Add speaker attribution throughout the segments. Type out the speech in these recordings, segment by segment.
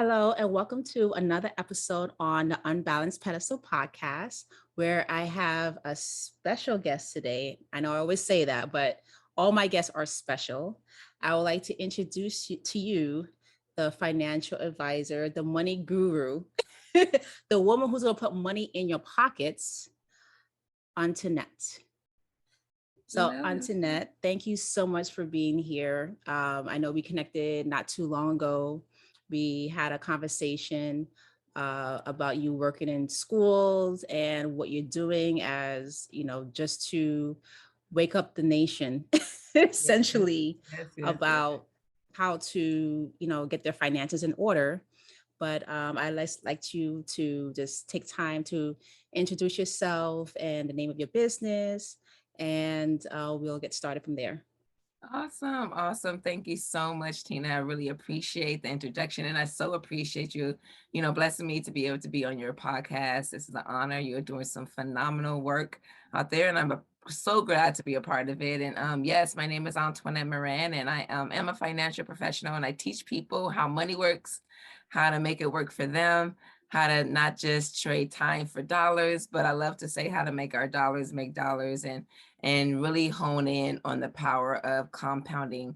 Speaker 1: Hello, and welcome to another episode on the Unbalanced Pedestal podcast, where I have a special guest today. I know I always say that, but all my guests are special. I would like to introduce to you the financial advisor, the money guru, the woman who's going to put money in your pockets, Antoinette. So,
Speaker 2: Hello.
Speaker 1: Antoinette, thank you so much for being here. I know we connected not too long ago. We had a conversation about you working in schools and what you're doing as, just to wake up the nation,
Speaker 2: Yes,
Speaker 1: essentially,
Speaker 2: yes.
Speaker 1: about how to, get their finances in order. But I'd like you to just take time to introduce yourself and the name of your business, and we'll get started from there.
Speaker 2: Awesome. Awesome. Thank you so much, Tina. I really appreciate the introduction. And I so appreciate you, blessing me to be able to be on your podcast. This is an honor. You're doing some phenomenal work out there. And so glad to be a part of it. And yes, my name is Antoinette Moran, and I am a financial professional, and I teach people how money works, how to make it work for them, how to not just trade time for dollars, but I love to say how to make our dollars make dollars, and really hone in on the power of compounding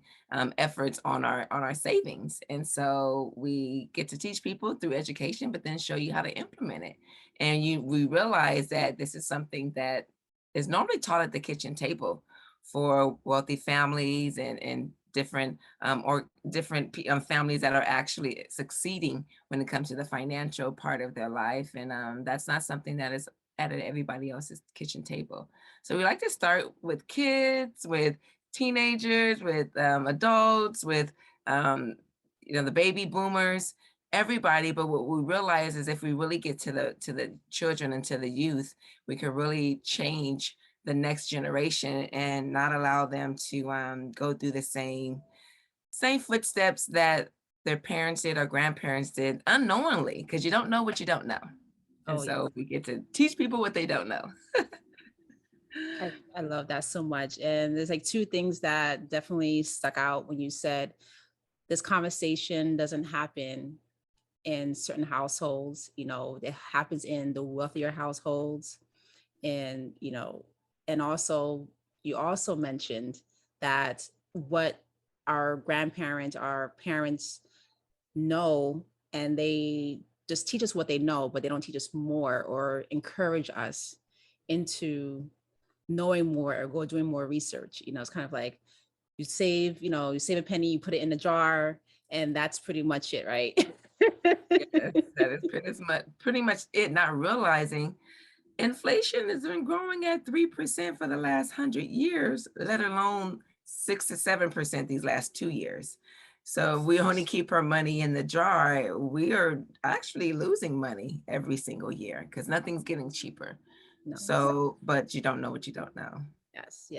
Speaker 2: efforts on our savings. And so we get to teach people through education, but then show you how to implement it. And we realize that this is something that is normally taught at the kitchen table for wealthy families and different families that are actually succeeding when it comes to the financial part of their life. And that's not something that is at everybody else's kitchen table. So we like to start with kids, with teenagers, with adults, with the baby boomers, everybody. But what we realize is if we really get to the children and to the youth, we can really change the next generation and not allow them to go through the same footsteps that their parents did or grandparents did unknowingly, because you don't know what you don't know. And
Speaker 1: Oh, yeah.
Speaker 2: so we get to teach people what they don't know.
Speaker 1: I love that so much. And there's like two things that definitely stuck out when you said this conversation doesn't happen in certain households, it happens in the wealthier households. And, and also, you also mentioned that what our grandparents, our parents know, and they just teach us what they know, but they don't teach us more or encourage us into knowing more or go doing more research. It's kind of like you save a penny, you put it in a jar, and that's pretty much it, right?
Speaker 2: Yes, that is pretty much it, not realizing inflation has been growing at 3% for the last 100 years, let alone 6 to 7% these last 2 years. So if we only keep our money in the jar, we are actually losing money every single year because nothing's getting cheaper.
Speaker 1: No.
Speaker 2: So, but you don't know what you don't know.
Speaker 1: Yes.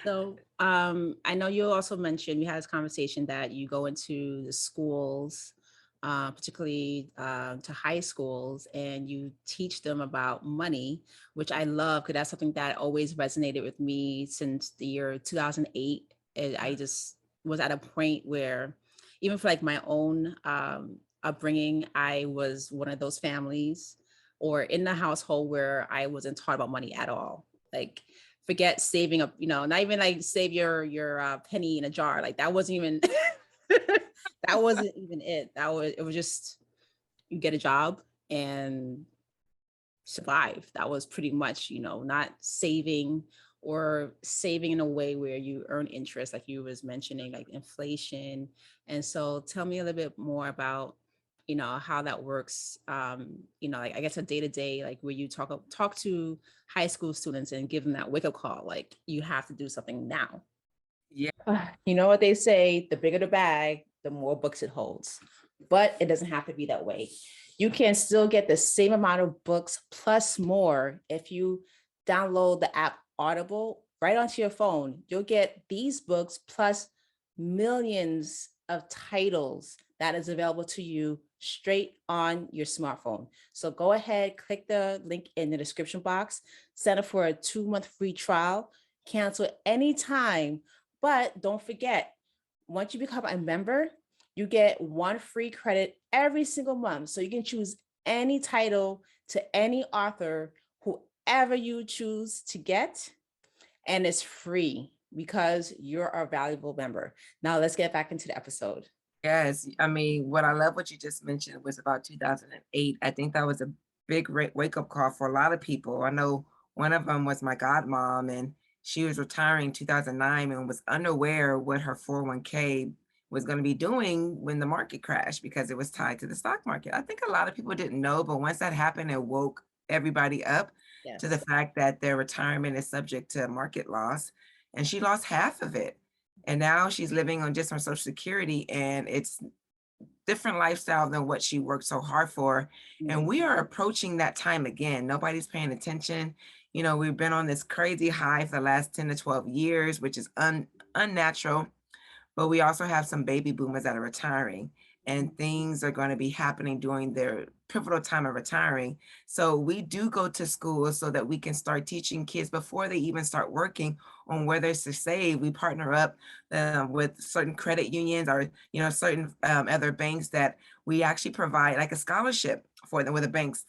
Speaker 1: So I know you also mentioned, we had this conversation that you go into the schools, particularly to high schools, and you teach them about money, which I love because that's something that always resonated with me since the year 2008. And I just was at a point where, even for like my own upbringing, I was one of those families or in the household where I wasn't taught about money at all. Like, forget saving up, not even like save your penny in a jar. Like that wasn't even that wasn't even it. It was just you get a job and survive. That was pretty much, not saving or saving in a way where you earn interest, like you was mentioning, like inflation. And so tell me a little bit more about, how that works. Like I guess a day to day, like where you talk to high school students and give them that wake up call, like you have to do something now.
Speaker 2: Yeah.
Speaker 1: You know what they say, the bigger the bag, the more books it holds. But it doesn't have to be that way. You can still get the same amount of books plus more if you download the app Audible right onto your phone. You'll get these books plus millions of titles that is available to you straight on your smartphone. So go ahead, click the link in the description box, sign up for a 2-month free trial, cancel anytime. But don't forget, once you become a member, you get one free credit every single month. So you can choose any title to any author, whoever you choose to get, and it's free because you're a valuable member. Now let's get back into the episode.
Speaker 2: Yes, I mean, what I love what you just mentioned was about 2008. I think that was a big wake-up call for a lot of people. I know one of them was my godmom, and she was retiring 2009 and was unaware what her 401k was going to be doing when the market crashed because it was tied to the stock market. I think a lot of people didn't know, but once that happened, it woke everybody up to the
Speaker 1: Yes.
Speaker 2: fact that their retirement is subject to market loss, and she lost half of it. And now she's living on just on Social Security, and it's different lifestyle than what she worked so hard for. And
Speaker 1: Mhm.
Speaker 2: we are approaching that time again. Nobody's paying attention. You know, we've been on this crazy high for the last 10 to 12 years, which is unnatural. But we also have some baby boomers that are retiring, and things are going to be happening during their pivotal time of retiring. So we do go to school so that we can start teaching kids before they even start working on where they're to save. We partner up with certain credit unions or certain other banks that we actually provide like a scholarship for them, where the banks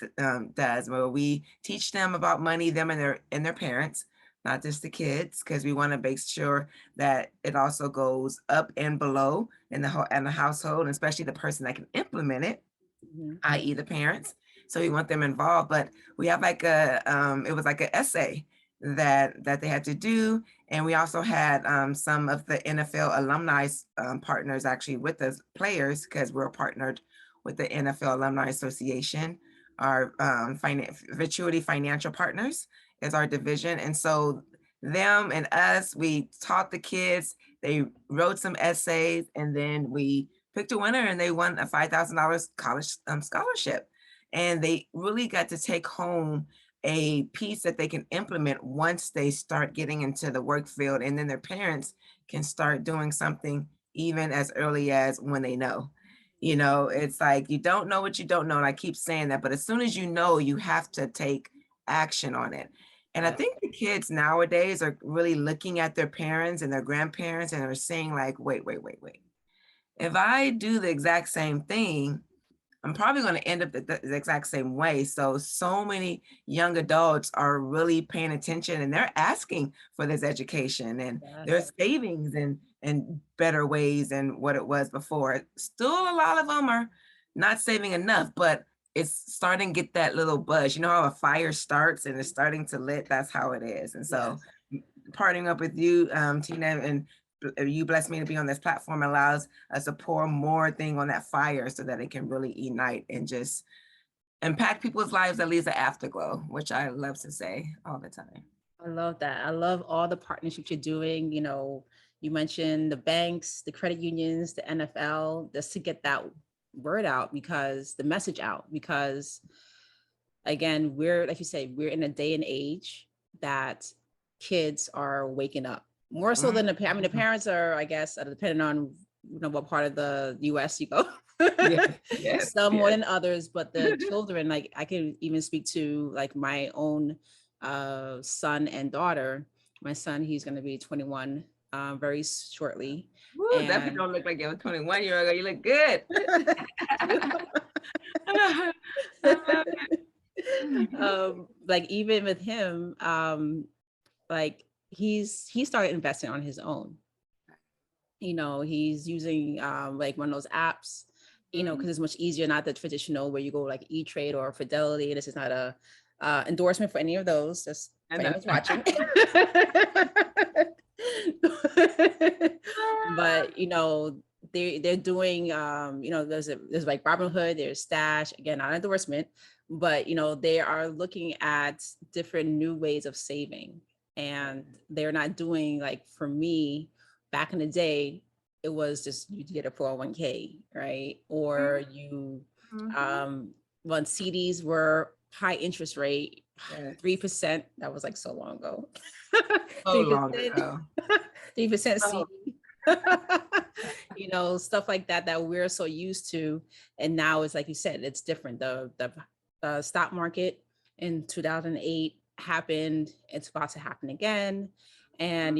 Speaker 2: does, where we teach them about money, them and their parents, not just the kids, because we want to make sure that it also goes up and below in the whole and the household, and especially the person that can implement it,
Speaker 1: Mhm.
Speaker 2: i.e. the parents. So we want them involved. But we have like it was like an essay that they had to do. And we also had some of the NFL alumni partners actually with us, players, because we're partnered with the NFL Alumni Association. Our Virtuity Financial Partners is our division. And so them and us, we taught the kids, they wrote some essays, and then we picked a winner and they won a $5,000 college scholarship. And they really got to take home a piece that they can implement once they start getting into the work field. And then their parents can start doing something even as early as when they know. You know, it's like you don't know what you don't know. And I keep saying that, but as soon as you know, you have to take action on it. And I
Speaker 1: Yes.
Speaker 2: think the kids nowadays are really looking at their parents and their grandparents and are saying, like, wait, wait, wait, wait. If I do the exact same thing, I'm probably going to end up the exact same way. So many young adults are really paying attention, and they're asking for this education, and there's
Speaker 1: Yes.
Speaker 2: savings and better ways than what it was before. Still, a lot of them are not saving enough, but it's starting to get that little buzz. You know how a fire starts and it's starting to lit? That's how it is. And so
Speaker 1: Yes.
Speaker 2: partnering up with you, Tina, and you blessed me to be on this platform, allows us to pour more thing on that fire so that it can really ignite and just impact people's lives that leaves an afterglow, which I love to say all the time.
Speaker 1: I love that. I love all the partnerships you're doing. You mentioned the banks, the credit unions, the NFL, just to get that word out, because the message out, because again, we're, like you say, we're in a day and age that kids are waking up more so than I mean, the
Speaker 2: Mhm.
Speaker 1: parents are, I guess, depending on what part of the US you go.
Speaker 2: Yes, yes,
Speaker 1: Some more
Speaker 2: yes.
Speaker 1: than others, but the children, like I can even speak to like my own son and daughter. My son, he's going to be 21 very shortly.
Speaker 2: Woo, definitely
Speaker 1: And
Speaker 2: don't look like you're a 21-year-old. You look good. I love it.
Speaker 1: like even with him, like he started investing on his own. He's using like one of those apps, because it's much easier, not the traditional where you go like E-Trade or Fidelity. This is not a endorsement for any of those, just
Speaker 2: I
Speaker 1: for
Speaker 2: know.
Speaker 1: anyone's watching. But they're doing there's like Robinhood, there's Stash, again, not an endorsement, but they are looking at different new ways of saving. And they're not doing, like, for me back in the day, it was just you get a 401k, right? Or you
Speaker 2: Mhm.
Speaker 1: when CDs were high interest rate,
Speaker 2: Yes.
Speaker 1: 3%, that was like so long ago.
Speaker 2: So long
Speaker 1: 3%,
Speaker 2: ago.
Speaker 1: 3%
Speaker 2: So
Speaker 1: CD. Stuff like that we're so used to. And now it's like you said, it's different. The stock market in 2008 happened. It's about to happen again. And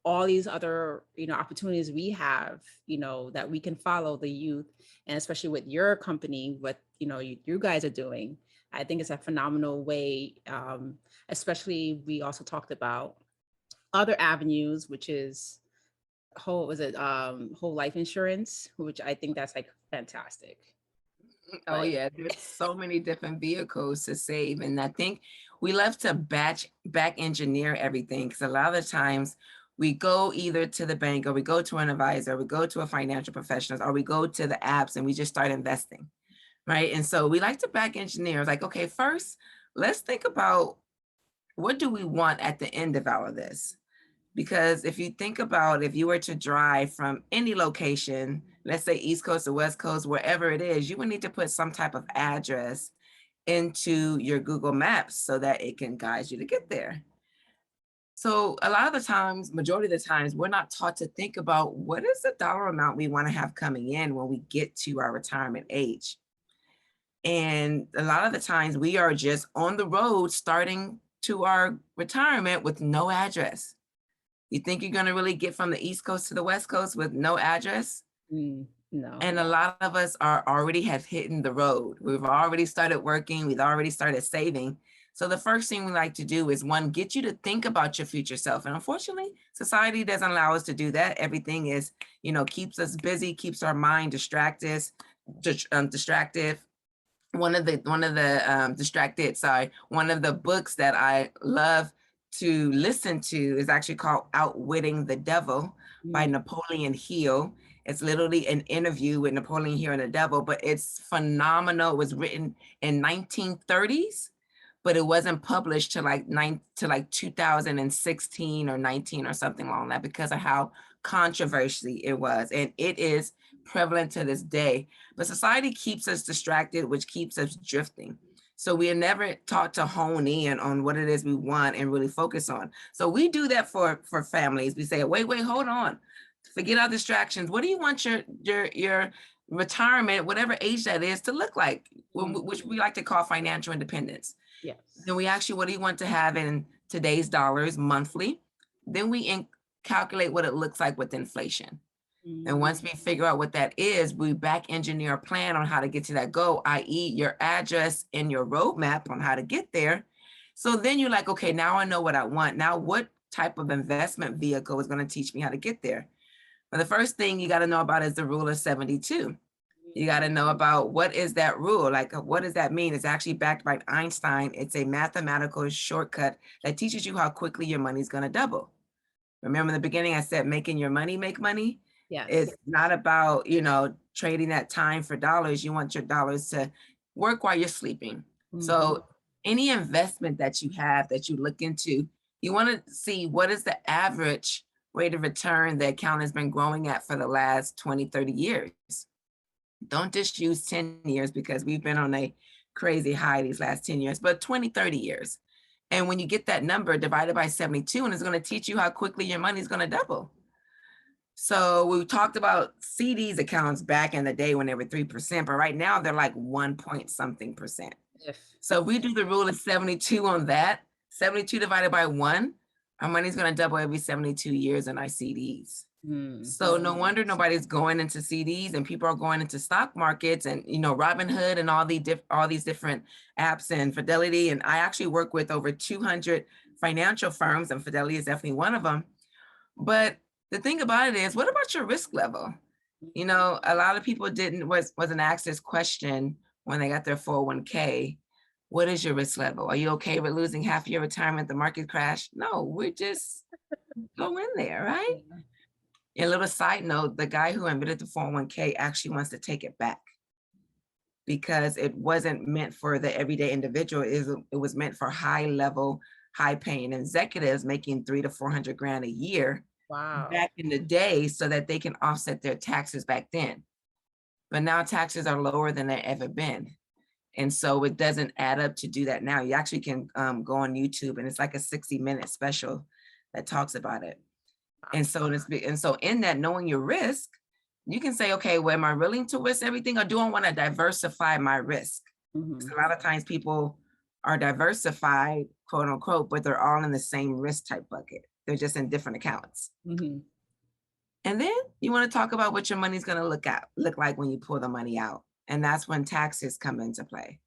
Speaker 1: all these other, opportunities we have, that we can follow the youth, and especially with your company, what, you guys are doing. I think it's a phenomenal way. Especially, we also talked about other avenues, which is whole life insurance, which I think that's like fantastic.
Speaker 2: Oh
Speaker 1: Like,
Speaker 2: yeah, there's so many different vehicles to save. And I think we love to back engineer everything, because a lot of the times we go either to the bank, or we go to an advisor, or we go to a financial professional, or we go to the apps and we just start investing. Right. And so we like to back engineer. It's like, okay, first, let's think about what do we want at the end of all of this? Because if you think about, if you were to drive from any location, let's say East Coast or West Coast, wherever it is, you would need to put some type of address into your Google Maps so that it can guide you to get there. So a lot of the times, majority of the times, we're not taught to think about what is the dollar amount we want to have coming in when we get to our retirement age. And a lot of the times we are just on the road starting to our retirement with no address. You think you're going to really get from the East Coast to the West Coast with no address?
Speaker 1: no.
Speaker 2: And a lot of us are already have hit the road. We've already started working. We've already started saving. So the first thing we like to do is, one, get you to think about your future self. And unfortunately, society doesn't allow us to do that. Everything is, keeps us busy, keeps our mind distracted. One of the one of the books that I love to listen to is actually called Outwitting the Devil by Napoleon Hill. It's literally an interview with Napoleon Hill and the devil, but it's phenomenal. It was written in 1930s, but it wasn't published to like 2016 or 19 or something along that, because of how controversial it was. And it is prevalent to this day, but society keeps us distracted, which keeps us drifting. So we are never taught to hone in on what it is we want and really focus on. So we do that for families. We say, wait, hold on. Forget our distractions. What do you want your retirement, whatever age that is, to look like, which we like to call financial independence?
Speaker 1: Yes.
Speaker 2: Then we ask you, what do you want to have in today's dollars monthly? Then we calculate what it looks like with inflation. And once we figure out what that is, we back engineer a plan on how to get to that goal, i.e. your address and your roadmap on how to get there. So then you're like, okay, now I know what I want. Now what type of investment vehicle is going to teach me how to get there? But the first thing you got to know about is the rule of 72. You got to know about what is that rule? Like, what does that mean? It's actually backed by Einstein. It's a mathematical shortcut that teaches you how quickly your money is going to double. Remember in the beginning, I said, making your money make money.
Speaker 1: Yes.
Speaker 2: It's not about, trading that time for dollars. You want your dollars to work while you're sleeping. So any investment that you have that you look into, you want to see what is the average rate of return the account has been growing at for the last 20, 30 years. Don't just use 10 years, because we've been on a crazy high these last 10 years, but 20, 30 years. And when you get that number divided by 72, and it's going to teach you how quickly your money is going to double. So we talked about CDs accounts back in the day when they were 3%, but right now they're like 1 point something percent. So if we do the rule of 72 on that, 72 divided by 1, our money's going to double every 72 years in our CDs. So no wonder nobody's going into CDs, and people are going into stock markets and, Robinhood and all these different apps and Fidelity. And I actually work with over 200 financial firms, and Fidelity is definitely one of them. But the thing about it is, what about your risk level? A lot of people wasn't asked this question when they got their 401k. What is your risk level? Are you okay with losing half your retirement, the market crash? No, we're just go in there, right? A little side note, the guy who invented the 401k actually wants to take it back, because it wasn't meant for the everyday individual. It was meant for high level, high paying executives making $300 to $400 a year.
Speaker 1: Wow.
Speaker 2: Back in the day, so that they can offset their taxes back then. But now taxes are lower than they've ever been. And so it doesn't add up to do that now. You actually can go on YouTube, and it's like a 60-minute special that talks about it. And so in that, knowing your risk, you can say, okay, well, am I willing to risk everything, or do I want to diversify my risk? Because a lot of times people are diversified, quote unquote, but they're all in the same risk type bucket. They're just in different accounts.
Speaker 1: Mhm.
Speaker 2: And then you want to talk about what your money's going to look like when you pull the money out. And that's when taxes come into play.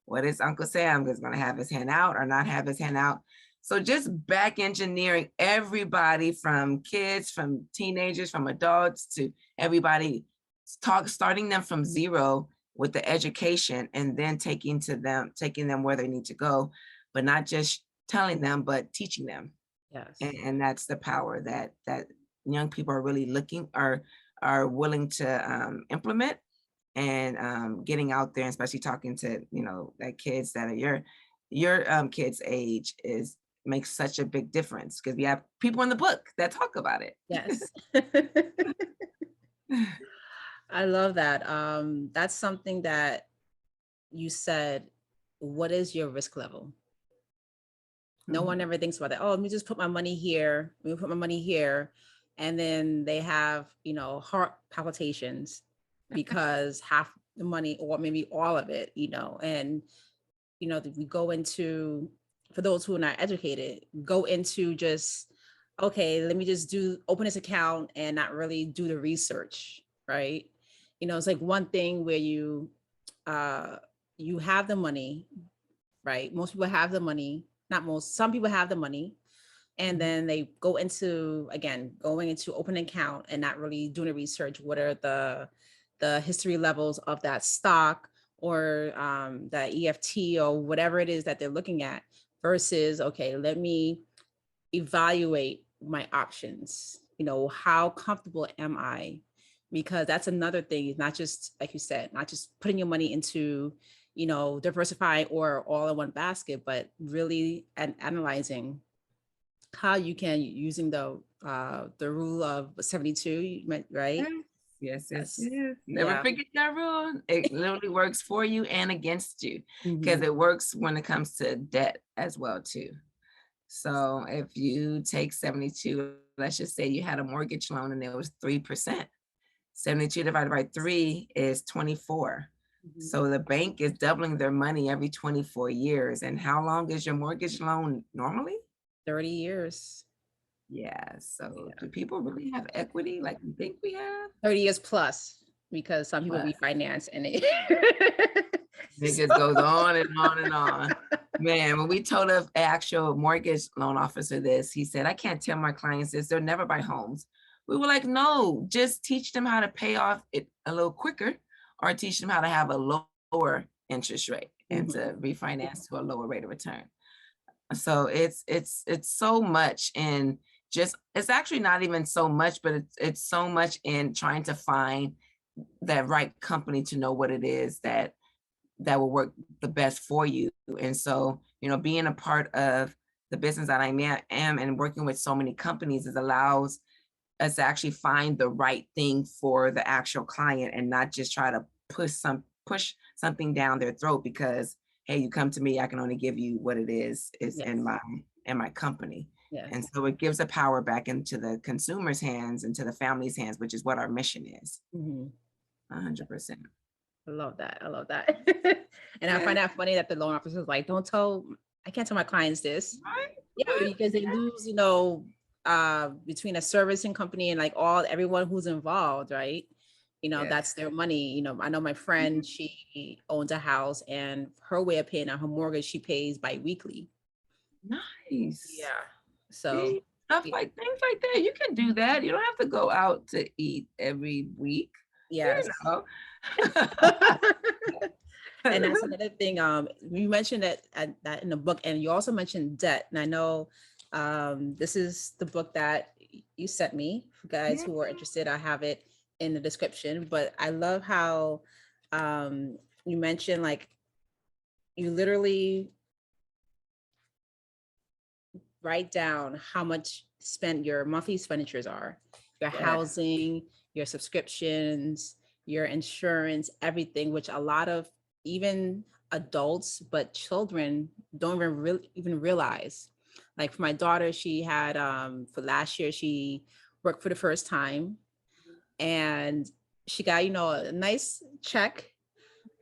Speaker 2: What is Uncle Sam is going to have his hand out or not have his hand out? So just back engineering everybody, from kids, from teenagers, from adults, to everybody, starting them from zero with the education, and then taking them where they need to go, but not just telling them, but teaching them.
Speaker 1: Yes.
Speaker 2: And that's the power that young people are really are willing to implement, and getting out there, and especially talking to, like kids that are your kids age, is makes such a big difference, because we have people in the book that talk about it.
Speaker 1: Yes. I love that. That's something that you said. What is your risk level? No one
Speaker 2: Mhm.
Speaker 1: ever thinks about that. Oh, let me just put my money here. Let me put my money here. And then they have, heart palpitations because half the money, or maybe all of it, and, we go into, for those who are not educated, go into just, okay, let me just open this account and not really do the research, right? It's like one thing where uh, you have the money, right? Most people have the money, not most, some people have the money, and
Speaker 2: Mhm.
Speaker 1: then they go into, again, going into open account and not really doing the research. What are the history levels of that stock, or that EFT, or whatever it is that they're looking at, versus, okay, let me evaluate my options. How comfortable am I? Because that's another thing. It's not just, like you said, not just putting your money into, diversifying or all in one basket, but really analyzing how you can, using the rule of 72, you meant, right?
Speaker 2: Yes, yes, yes,
Speaker 1: Yes.
Speaker 2: yes. Never
Speaker 1: Yeah.
Speaker 2: forget that rule. It literally works for you and against you, because
Speaker 1: Mhm.
Speaker 2: it works when it comes to debt as well too. So if you take 72, let's just say you had a mortgage loan and it was 3%. 72 divided by 3 is 24.
Speaker 1: Mhm.
Speaker 2: So the bank is doubling their money every 24 years. And how long is your mortgage loan normally?
Speaker 1: 30 years.
Speaker 2: Yeah. So
Speaker 1: Yeah.
Speaker 2: do people really have equity like we think we have?
Speaker 1: 30 years plus, because some people
Speaker 2: But
Speaker 1: refinance and it.
Speaker 2: it
Speaker 1: So,
Speaker 2: just goes on and on and on. Man, when we told an actual mortgage loan officer this, he said, I can't tell my clients this, they'll never buy homes. We were like, no, just teach them how to pay off it a little quicker, or teach them how to have a lower interest rate and
Speaker 1: mhm.
Speaker 2: to refinance to a lower rate of return. So it's so much in, just, it's actually not even so much, but it's so much in trying to find that right company to know what it is that will work the best for you. And so, being a part of the business that am and working with so many companies, is allows us to actually find the right thing for the actual client, and not just try to push something down their throat because, hey, you come to me, I can only give you what it is
Speaker 1: Yes.
Speaker 2: in my company. And
Speaker 1: Yes.
Speaker 2: so it gives the power back into the consumer's hands, into the family's hands, which is what our mission is.
Speaker 1: Mhm.
Speaker 2: 100%.
Speaker 1: I love that. I love that. And I
Speaker 2: Yeah,
Speaker 1: find that funny that the loan officer is like, I can't tell my clients this.
Speaker 2: right.
Speaker 1: Yeah, because they lose, between a servicing company and like everyone who's involved, right?
Speaker 2: Yes.
Speaker 1: That's their money. I know my friend, she owns a house, and her way of paying out her mortgage, she pays bi-weekly.
Speaker 2: Nice.
Speaker 1: Yeah. So,
Speaker 2: See, stuff
Speaker 1: yeah.
Speaker 2: like things like that. You can do that. You don't have to go out to eat every week. You
Speaker 1: Yes.
Speaker 2: know.
Speaker 1: And that's another thing. You mentioned that in the book, and you also mentioned debt. And I know this is the book that you sent me. For guys
Speaker 2: Yeah.
Speaker 1: who are interested, I have it in the description. But I love how you mentioned, like, you literally write down how much spent your monthly expenditures are, your
Speaker 2: Yes.
Speaker 1: housing, your subscriptions, your insurance, everything, which a lot of even adults, but children don't even realize. Like for my daughter, she had for last year, she worked for the first time, and she got, a nice check,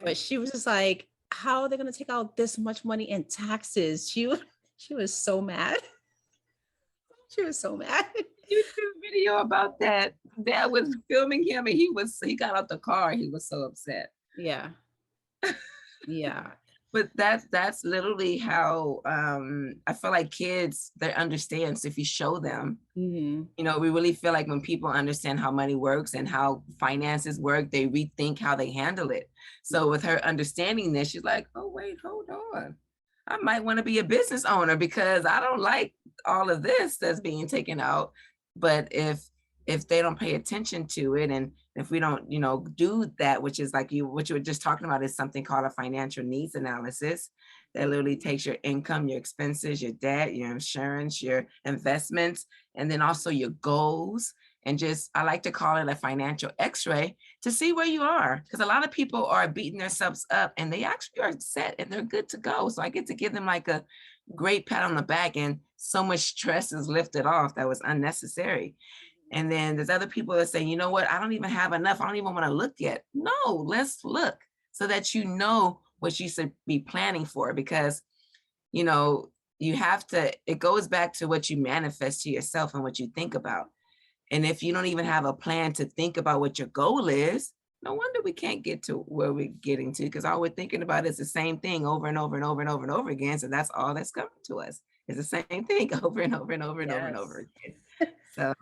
Speaker 1: but she was just like, how are they going to take out this much money in taxes? She was so mad. She was so mad.
Speaker 2: YouTube video about that. Dad was filming him and he got out the car. He was so upset.
Speaker 1: Yeah. Yeah.
Speaker 2: But that's literally how I feel like kids, they understand. So if you show them,
Speaker 1: Hmm.
Speaker 2: we really feel like when people understand how money works and how finances work, they rethink how they handle it. So with her understanding this, she's like, oh, wait, hold on. I might want to be a business owner because I don't like all of this that's being taken out. But if they don't pay attention to it, and if we don't, do that, which is like what you were just talking about, is something called a financial needs analysis that literally takes your income, your expenses, your debt, your insurance, your investments, and then also your goals. And just, I like to call it a financial x-ray to see where you are. Because a lot of people are beating themselves up and they actually are set and they're good to go. So I get to give them like a great pat on the back, and so much stress is lifted off that was unnecessary. And then there's other people that say, you know what, I don't even have enough. I don't even want to look yet. No, let's look so that you know what you should be planning for, because, you have to, it goes back to what you manifest to yourself and what you think about. And if you don't even have a plan to think about what your goal is, no wonder we can't get to where we're getting to, because all we're thinking about is the same thing over and over and over and over and over again. So that's all that's coming to us is the same thing over and over and over and over and over
Speaker 1: Yes.
Speaker 2: again. So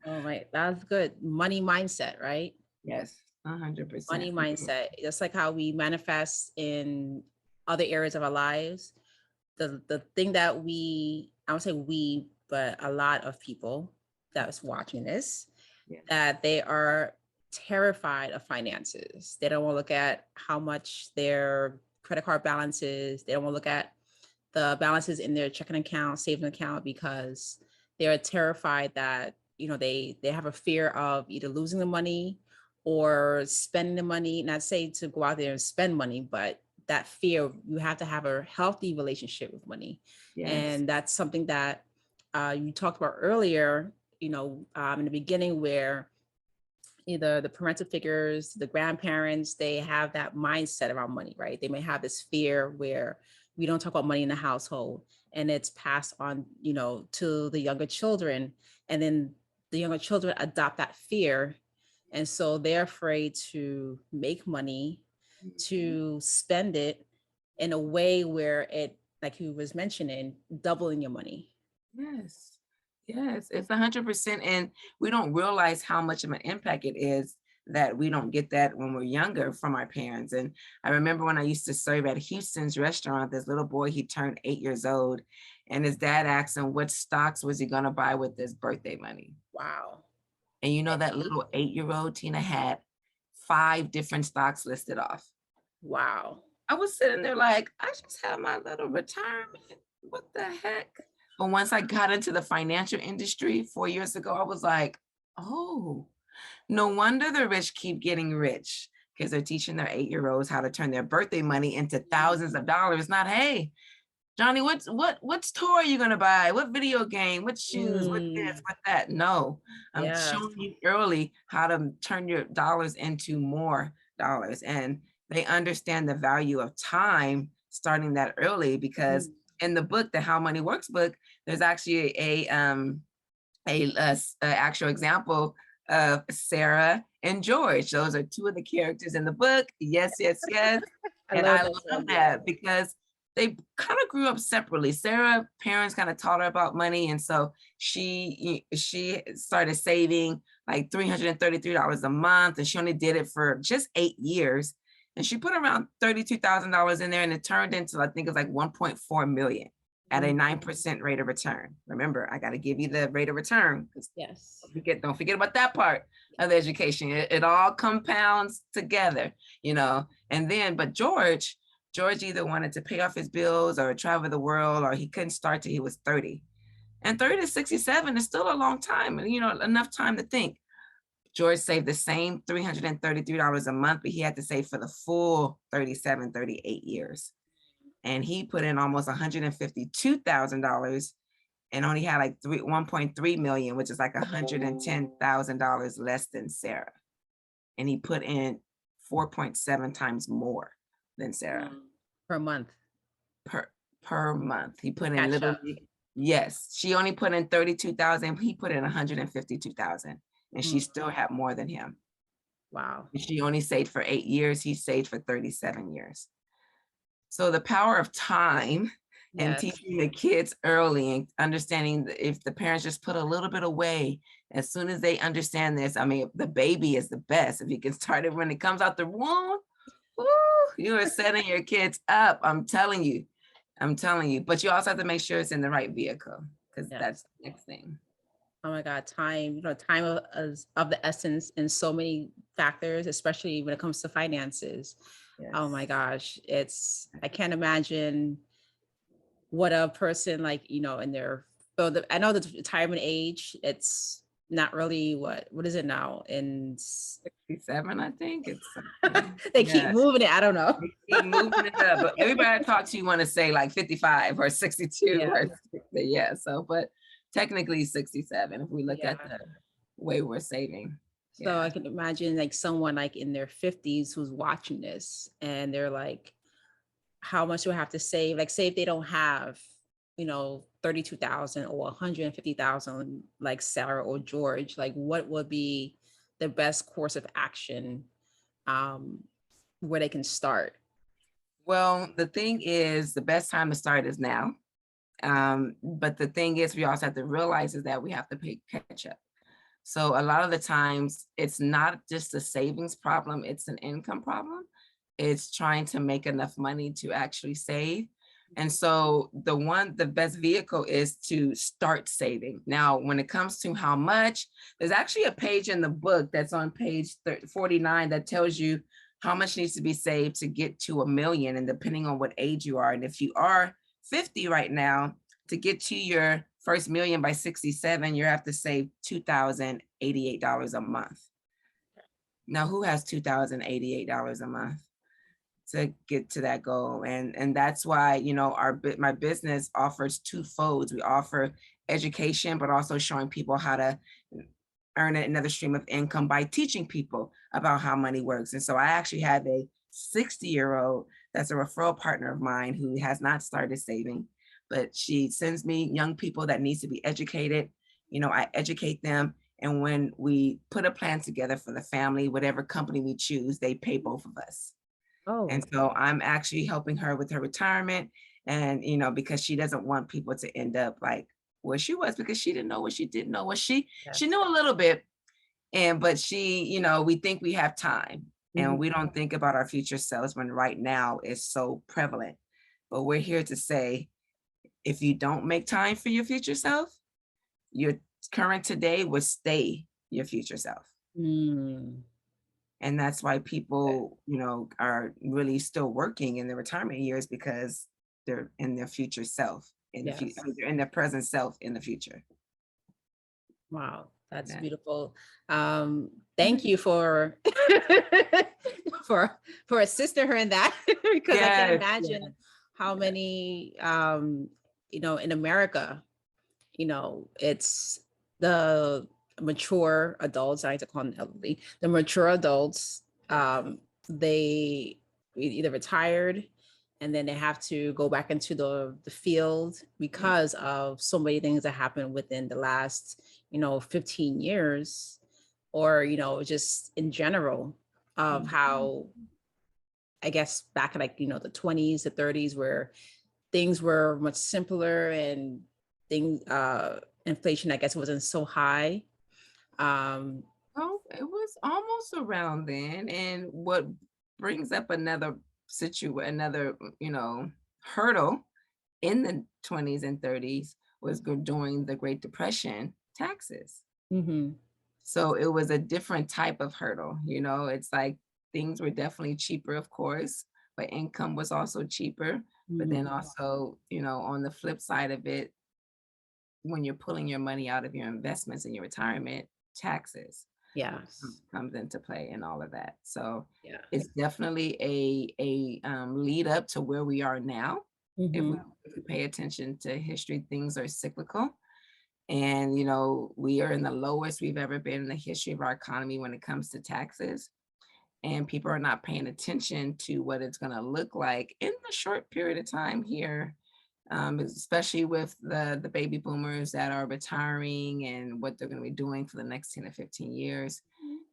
Speaker 1: Oh, right. That's good. Money mindset, right?
Speaker 2: yes, 100%.
Speaker 1: Money mindset. Just like how we manifest in other areas of our lives. The thing that I would say we, but a lot of people that's watching this,
Speaker 2: Yeah.
Speaker 1: that they are terrified of finances. They don't want to look at how much their credit card balance is. They don't want to look at the balances in their checking account, saving account, because they're terrified that, they have a fear of either losing the money or spending the money. Not say to go out there and spend money, but that fear, you have to have a healthy relationship with money.
Speaker 2: Yes.
Speaker 1: And that's something that you talked about earlier, in the beginning, where either the parental figures, the grandparents, they have that mindset around money, right? They may have this fear where we don't talk about money in the household, and it's passed on, to the younger children. And then the younger children adopt that fear. And so they're afraid to make money, to spend it in a way where it, like you was mentioning, doubling your money.
Speaker 2: Yes. Yes, it's 100%. And we don't realize how much of an impact it is that we don't get that when we're younger from our parents. And I remember when I used to serve at Houston's restaurant, this little boy, he turned 8 years old, and his dad asked him what stocks was he going to buy with his birthday money.
Speaker 1: Wow.
Speaker 2: And that little 8-year-old Tina had 5 different stocks listed off.
Speaker 1: Wow.
Speaker 2: I was sitting there like, I just have my little retirement. What the heck? But once I got into the financial industry 4 years ago, I was like, oh, no wonder the rich keep getting rich, because they're teaching their 8-year-olds how to turn their birthday money into thousands of dollars. Not, hey, Johnny, what toy are you gonna buy? What video game? What shoes? What this? What that? No, I'm showing you early how to turn your dollars into more dollars. And they understand the value of time starting that early, because in the book, the How Money Works book, there's actually a actual example of Sarah and George. Those are 2 of the characters in the book. Yes, yes, yes. And I love that because they kind of grew up separately. Sarah, parents kind of taught her about money. And so she started saving like $333 a month, and she only did it for just 8 years. And she put around $32,000 in there, and it turned into, I think it's like 1.4 million at a 9% rate of return. Remember, I got to give you the rate of return.
Speaker 1: Yes.
Speaker 2: Don't forget about that part of the education. It all compounds together, and then, but George either wanted to pay off his bills or travel the world, or he couldn't start till he was 30. And 30 to 67 is still a long time, and enough time to think. George saved the same $333 a month, but he had to save for the full 37, 38 years. And he put in almost $152,000 and only had like 1.3 million, which is like $110,000 less than Sarah. And he put in 4.7 times more than Sarah.
Speaker 1: Per month.
Speaker 2: Per month. He put in literally Yes, she only put in 32,000. He put in 152,000, and she
Speaker 1: Mm,
Speaker 2: still had more than him.
Speaker 1: wow.
Speaker 2: And she only saved for 8 years. He saved for 37 years. So the power of time and
Speaker 1: Yes.
Speaker 2: teaching the kids early and understanding that if the parents just put a little bit away, as soon as they understand this, I mean, the baby is the best. If you can start it when it comes out the womb, woo, you are setting your kids up. I'm telling you. I'm telling you. But you also have to make sure it's in the right vehicle, because that's
Speaker 1: Yes.
Speaker 2: the next thing.
Speaker 1: Oh my God, time, time is of the essence in so many factors, especially when it comes to finances. Oh my
Speaker 2: Yes.
Speaker 1: gosh, I can't imagine what a person like, in their, so I know the retirement age, it's not really what is it now? And
Speaker 2: 67, I think. It's something.
Speaker 1: they keep
Speaker 2: Yes.
Speaker 1: moving it. I don't know.
Speaker 2: They keep moving it up. But everybody I talk to, you want to say like 55 or 62
Speaker 1: Yeah.
Speaker 2: or 60. Yeah. So, but technically 67 if we look
Speaker 1: Yeah.
Speaker 2: at the way we're saving.
Speaker 1: So
Speaker 2: Yeah.
Speaker 1: I can imagine like someone like in their 50s who's watching this and they're like, how much do I have to save? Like, say if they don't have, 32,000 or 150,000, like Sarah or George, like what would be the best course of action um, where they can start?
Speaker 2: Well, the thing is, the best time to start is now. But the thing is, we also have to realize is that we have to pay catch up. So a lot of the times it's not just a savings problem, it's an income problem. It's trying to make enough money to actually save. And so the best vehicle is to start saving. Now, when it comes to how much, there's actually a page in the book that's on page 49 that tells you how much needs to be saved to get to 1 million, and depending on what age you are. And if you are 50 right now, to get to your first million by 67, you have to save $2,088 a month. Now, who has $2,088 a month to get to that goal? And that's why, my business offers two folds. We offer education, but also showing people how to earn another stream of income by teaching people about how money works. And so I actually have a 60-year-old that's a referral partner of mine who has not started saving, but she sends me young people that needs to be educated. I educate them. And when we put a plan together for the family, whatever company we choose, they pay both of us. And
Speaker 1: Oh,
Speaker 2: so I'm actually helping her with her retirement. And, because she doesn't want people to end up like where she was, because she didn't know what she didn't know. What she
Speaker 1: yes.
Speaker 2: knew a little bit, but we think we have time, and
Speaker 1: Mhm.
Speaker 2: we don't think about our future selves when right now is so prevalent. But we're here to say, if you don't make time for your future self, your current today will stay your future self.
Speaker 1: Mm.
Speaker 2: And that's why people, are really still working in their retirement years, because they're in their future self in the future.
Speaker 1: Yes.
Speaker 2: They're in their present self in the future.
Speaker 1: Wow, that's
Speaker 2: Yeah.
Speaker 1: beautiful. Thank you for for assisting her in that because I can
Speaker 2: Yes.
Speaker 1: imagine how
Speaker 2: Yes.
Speaker 1: many in America, it's the mature adults, I like to call them elderly, the mature adults, they either retired and then they have to go back into the field
Speaker 2: Yeah.
Speaker 1: because of so many things that happened within the last 15 years, or just in general of
Speaker 2: Mhm.
Speaker 1: how, I guess, back in like the 20s, the 30s, where things were much simpler and things inflation, I guess, wasn't so high. um
Speaker 2: Oh, it was almost around then. And what brings up another, hurdle in the 20s and 30s was during the Great Depression, taxes.
Speaker 1: mhm,
Speaker 2: So it was a different type of hurdle. It's like things were definitely cheaper, of course, but income was also cheaper. But then
Speaker 1: mhm.
Speaker 2: also, on the flip side of it, when you're pulling your money out of your investments in your retirement, taxes
Speaker 1: Yes.
Speaker 2: comes into play and all of that. So
Speaker 1: Yeah.
Speaker 2: it's definitely a lead up to where we are now. If we,
Speaker 1: Mhm.
Speaker 2: if we pay attention to history, things are cyclical. And, we are in the lowest we've ever been in the history of our economy when it comes to taxes. And people are not paying attention to what it's going to look like in the short period of time here, especially with the baby boomers that are retiring and what they're going to be doing for the next 10 to 15 years.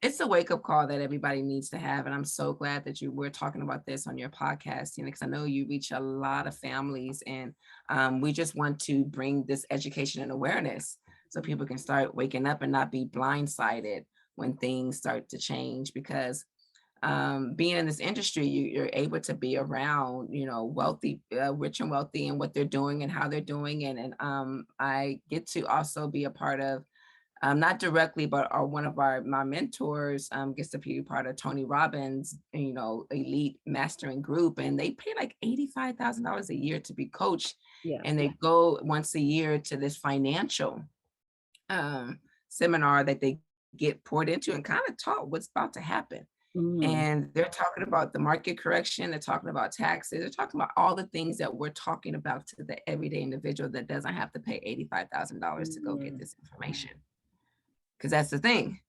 Speaker 2: It's a wake-up call that everybody needs to have. And I'm so glad that you were talking about this on your podcast, because I know you reach a lot of families, and we just want to bring this education and awareness so people can start waking up and not be blindsided when things start to change. Because being in this industry, you're able to be around, wealthy, rich and wealthy, and what they're doing and how they're doing. And I get to also be a part of, not directly, but one of my mentors gets to be part of Tony Robbins, elite mastering group, and they pay like $85,000 a year to be coached.
Speaker 1: Yeah.
Speaker 2: And they go once a year to this financial seminar that they get poured into and kind of taught what's about to happen. And they're talking about the market correction, they're talking about taxes, they're talking about all the things that we're talking about to the everyday individual that doesn't have to pay $85,000 to go get this information. Because that's the thing,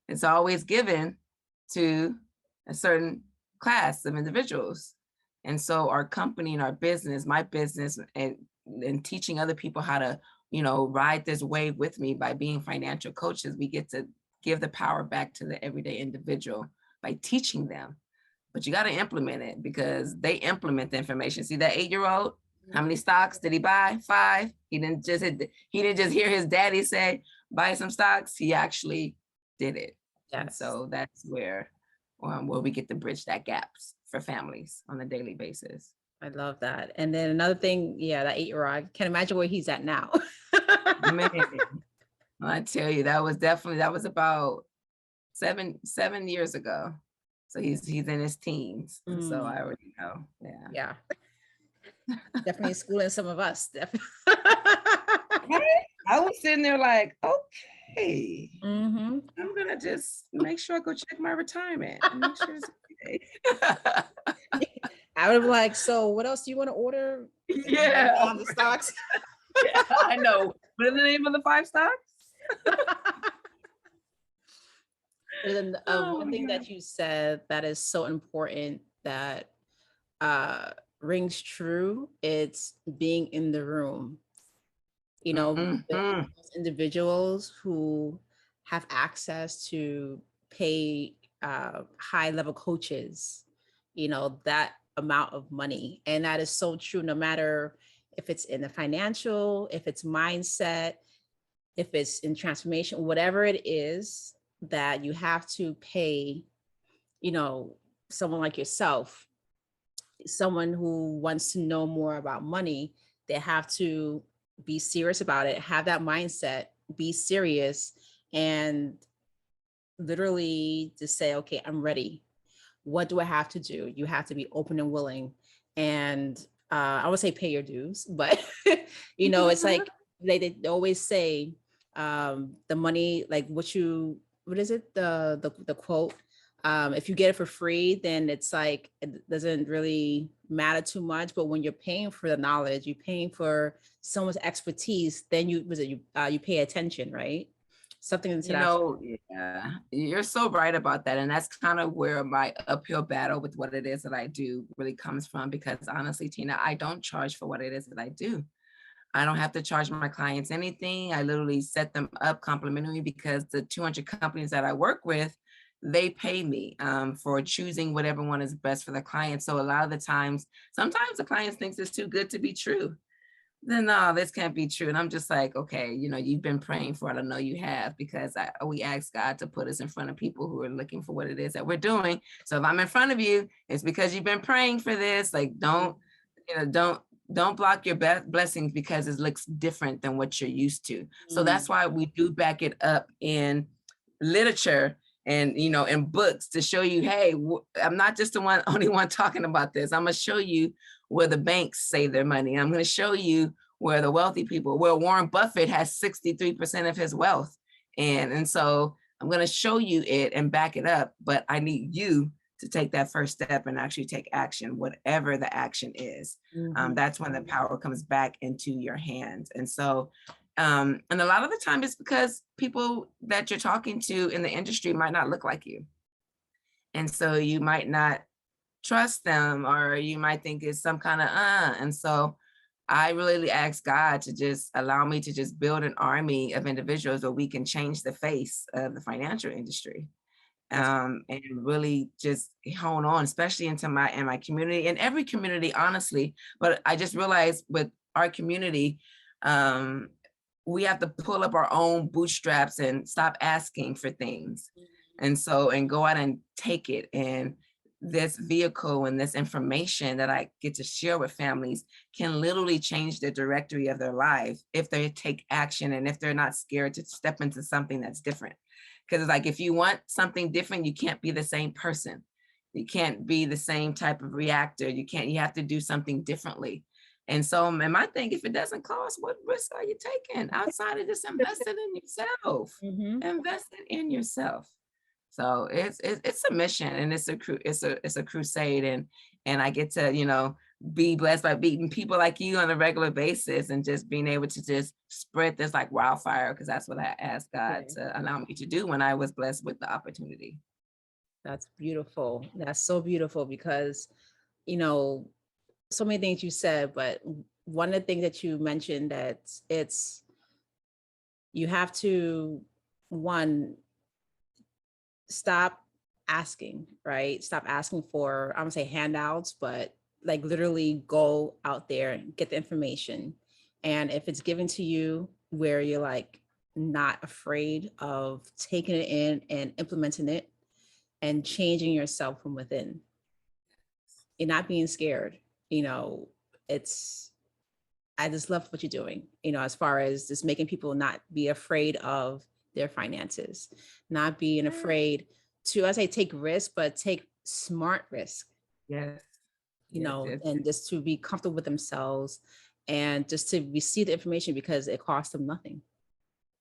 Speaker 2: it's always given to a certain class of individuals. And so our company and our business, my business, and teaching other people how to, ride this wave with me by being financial coaches, we get to give the power back to the everyday individual by teaching them. But you got to implement it, because they implement the information. See that 8-year-old, how many stocks did he buy? 5. He didn't just hear his daddy say, buy some stocks. He actually did it. Yes. So that's where we get to bridge that gap for families on a daily basis.
Speaker 1: I love that. And then another thing, that 8-year-old, I can't imagine where he's at now.
Speaker 2: Man, I tell you, that was about 7 years ago. So he's in his teens. So I already know.
Speaker 1: Yeah. Definitely schooling some of us.
Speaker 2: I was sitting there like, okay, I'm gonna just make sure I go check my retirement. Make sure it's okay.
Speaker 1: I would have been like, so what else do you want to order?
Speaker 2: Yeah.
Speaker 1: On the stocks.
Speaker 2: Yeah, I know. What is the name of the 5 stocks?
Speaker 1: And then one thing that you said that is so important that rings true, it's being in the room. Those individuals who have access to pay high level coaches, that amount of money. And that is so true, no matter if it's in the financial, if it's mindset, if it's in transformation, whatever it is that you have to pay, someone like yourself, someone who wants to know more about money, they have to be serious about it, have that mindset, be serious, and literally just say, okay, I'm ready. What do I have to do? You have to be open and willing. And I would say pay your dues, but it's like they always say the money, like what is it? The quote, if you get it for free, then it's like, it doesn't really matter too much. But when you're paying for the knowledge, you're paying for someone's expertise, then you pay attention, right? Something to
Speaker 2: yeah, you're so right about that. And that's kind of where my uphill battle with what it is that I do really comes from, because honestly, Tina, I don't charge for what it is that I do. I don't have to charge my clients anything. I literally set them up complimentary, because the 200 companies that I work with, they pay me for choosing whatever one is best for the client. So a lot of the times, sometimes the clients thinks it's too good to be true. Then no, this can't be true. And I'm just like, okay, you've been praying for it. I know you have, because we asked God to put us in front of people who are looking for what it is that we're doing. So if I'm in front of you, it's because you've been praying for this. Like, don't block your blessings because it looks different than what you're used to. So that's why we do back it up in literature and, in books to show you, hey, I'm not just the only one talking about this. I'm going to show you where the banks save their money. I'm going to show you where the wealthy people, where Warren Buffett has 63% of his wealth. And so I'm going to show you it and back it up, but I need you to take that first step and actually take action, whatever the action is. That's when the power comes back into your hands. And so, and a lot of the time it's because people that you're talking to in the industry might not look like you. And so you might not trust them, or you might think it's some kind of, and so I really asked God to just allow me to just build an army of individuals where we can change the face of the financial industry.
Speaker 1: That's
Speaker 2: And really just hone on, especially into my community and every community, honestly. But I just realized with our community, um, we have to pull up our own bootstraps and stop asking for things. And go out and take it. And this vehicle and this information that I get to share with families can literally change the directory of their life if they take action and if they're not scared to step into something that's different. Because it's like, if you want something different, you can't be the same person. You can't be the same type of reactor. You have to do something differently. And so, and my thing, if it doesn't cost, what risk are you taking outside of just investing in yourself?
Speaker 1: Mhm.
Speaker 2: Investing in yourself. So it's a mission, and it's a crusade, and I get to, be blessed by meeting people like you on a regular basis and just being able to just spread this like wildfire, because that's what I asked God
Speaker 1: Okay.
Speaker 2: to allow me to do when I was blessed with the opportunity.
Speaker 1: That's beautiful. That's so beautiful because, you know, so many things you said, but one of the things that you mentioned that it's you have to one stop asking, right? Stop asking for, I'm gonna say handouts, but like literally go out there and get the information. And if it's given to you where you're like not afraid of taking it in and implementing it and changing yourself from within and not being scared, you know, it's, I just love what you're doing, as far as just making people not be afraid of their finances, not being afraid to, I say, take risks, but take smart risk,
Speaker 2: Yes, yes, yes.
Speaker 1: and just to be comfortable with themselves and just to receive the information because it costs them nothing.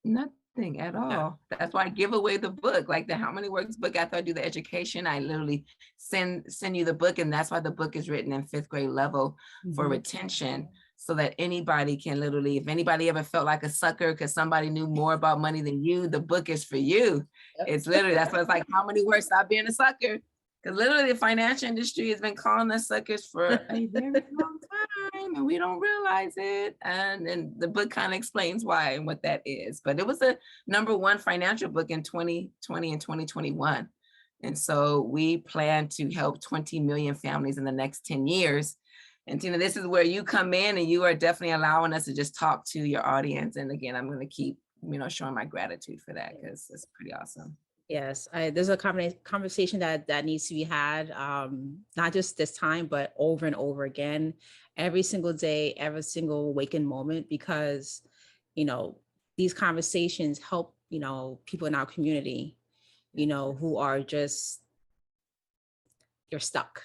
Speaker 2: Nothing at
Speaker 1: Yeah.
Speaker 2: all. That's why I give away the book, like the How Many Works book. After I do the education, I literally send you the book, and that's why the book is written in 5th grade level for
Speaker 1: Mhm.
Speaker 2: retention, so that anybody can literally, if anybody ever felt like a sucker because somebody knew more about money than you, the book is for you.
Speaker 1: Yep.
Speaker 2: It's literally, that's why it's like, how many works, stop being a sucker. Because literally the financial industry has been calling us suckers for a very long time, and we don't realize it. And then the book kind of explains why and what that is. But it was a #1 financial book in 2020 and 2021. And so we plan to help 20 million families in the next 10 years. And Tina, this is where you come in, and you are definitely allowing us to just talk to your audience. And again, I'm going to keep, showing my gratitude for that, because it's pretty awesome.
Speaker 1: Yes, there's a conversation that needs to be had, not just this time, but over and over again, every single day, every single waking moment, because, you know, these conversations help, people in our community, who are just, they're stuck.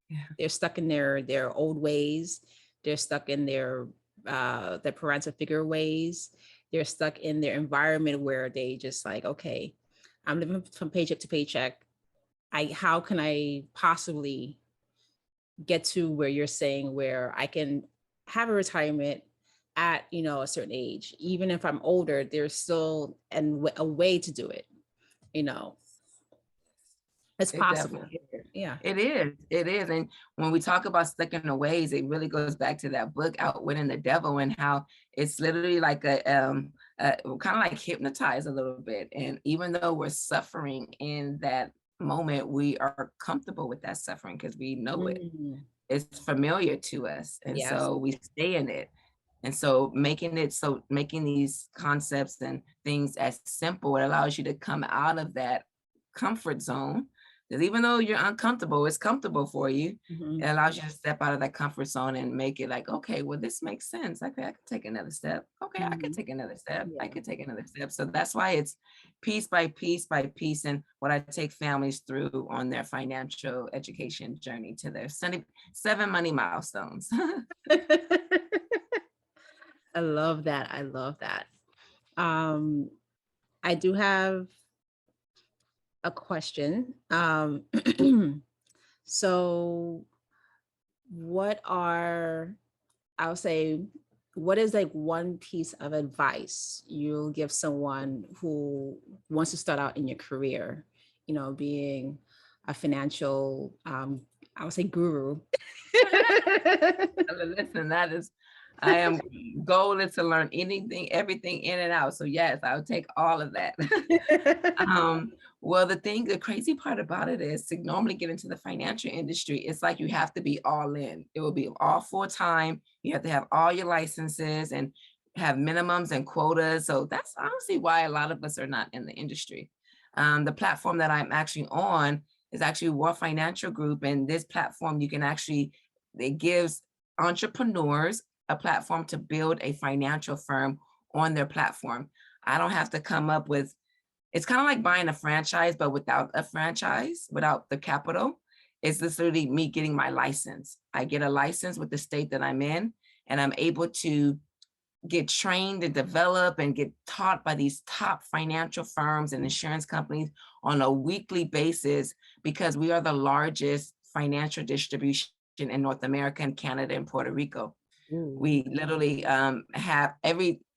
Speaker 2: Yeah.
Speaker 1: They're stuck in their old ways. They're stuck in their parental figure ways. They're stuck in their environment where they just like, okay, I'm living from paycheck to paycheck. How can I possibly get to where you're saying where I can have a retirement at, a certain age? Even if I'm older, there's still a way to do it. You know, it's
Speaker 2: It
Speaker 1: possible.
Speaker 2: definitely is.
Speaker 1: Yeah.
Speaker 2: It is. It is. And when we talk about stuck in the ways, it really goes back to that book, Outwitting the Devil, and how it's literally like kind of like hypnotized a little bit. And even though we're suffering in that moment, we are comfortable with that suffering because we know it.
Speaker 1: Mm,
Speaker 2: It's familiar to us. And
Speaker 1: yes.
Speaker 2: so we stay in it. And so making these concepts and things as simple, it allows you to come out of that comfort zone. Because even though you're uncomfortable, it's comfortable for you. It
Speaker 1: Mhm.
Speaker 2: allows you to step out of that comfort zone and make it like, okay, well, this makes sense. Okay, I could take another step. Okay, I could
Speaker 1: Mhm.
Speaker 2: take another step. I
Speaker 1: Yeah.
Speaker 2: could take another step. So that's why it's piece by piece by piece, and what I take families through on their financial education journey to their 7 money milestones.
Speaker 1: I love that. I love that. Um, I do have a question. So what are, I'll say, what is like one piece of advice you'll give someone who wants to start out in your career, being a financial, I would say guru.
Speaker 2: Listen, that is I am golden to learn anything, everything in and out. So yes, I would take all of that. Well, the crazy part about it is to normally get into the financial industry, it's like you have to be all in. It will be all full time. You have to have all your licenses and have minimums and quotas. So that's honestly why a lot of us are not in the industry. The platform that I'm actually on is actually War Financial Group. And this platform, it gives entrepreneurs a platform to build a financial firm on their platform. I don't have to come up with, it's kind of like buying a franchise, but without a franchise, without the capital. It's literally me getting my license. I get a license with the state that I'm in, and I'm able to get trained and develop and get taught by these top financial firms and insurance companies on a weekly basis, because we are the largest financial distribution in North America and Canada and Puerto Rico.
Speaker 1: Ooh.
Speaker 2: We literally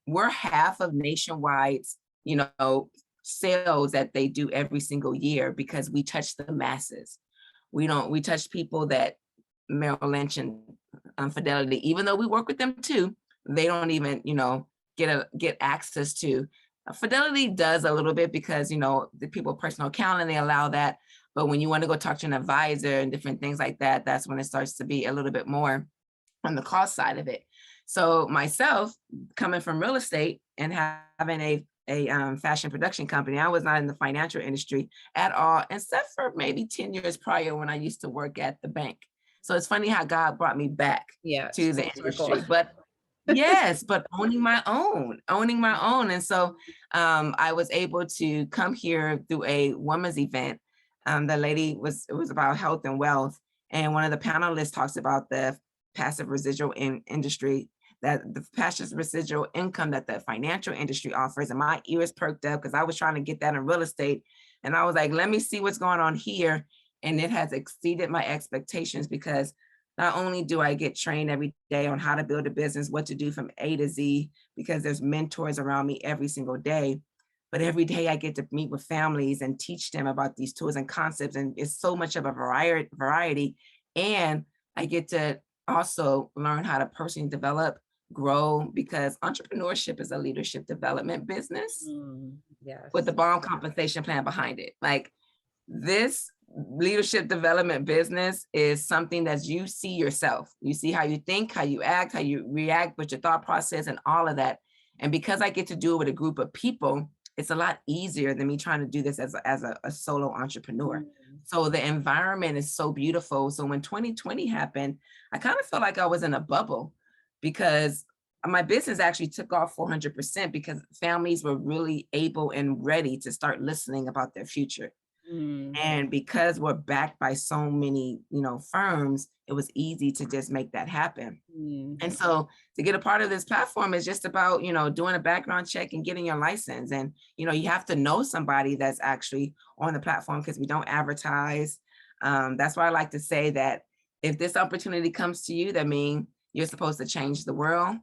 Speaker 2: we're half of Nationwide's, sales that they do every single year, because we touch the masses. We touch people that Merrill Lynch and Fidelity, even though we work with them too, they don't even, get access to. Fidelity does a little bit because, the people personal account and they allow that. But when you want to go talk to an advisor and different things like that, that's when it starts to be a little bit more on the cost side of it. So myself, coming from real estate and having a fashion production company, I was not in the financial industry at all, except for maybe 10 years prior when I used to work at the bank. So it's funny how God brought me back to the industry, but yes, but owning my own. And so I was able to come here through a women's event. It was about health and wealth. And one of the panelists talks about the passive residual industry, that the passive residual income that the financial industry offers. And my ears perked up because I was trying to get that in real estate. And I was like, let me see what's going on here. And it has exceeded my expectations, because not only do I get trained every day on how to build a business, what to do from A to Z, because there's mentors around me every single day, but every day I get to meet with families and teach them about these tools and concepts. And it's so much of a variety. And I get to also learn how to personally develop, grow, because entrepreneurship is a leadership development business
Speaker 1: Yes.
Speaker 2: with the bomb compensation plan behind it. Like, this leadership development business is something that you see yourself. You see how you think, how you act, how you react with your thought process and all of that. And because I get to do it with a group of people, it's a lot easier than me trying to do this as a solo entrepreneur. So the environment is so beautiful. So when 2020 happened, I kind of felt like I was in a bubble, because my business actually took off 400% because families were really able and ready to start listening about their future. And because we're backed by so many, firms, it was easy to just make that happen. And so to get a part of this platform is just about, doing a background check and getting your license. And, you have to know somebody that's actually on the platform, because we don't advertise. That's why I like to say that if this opportunity comes to you, that means you're supposed to change the world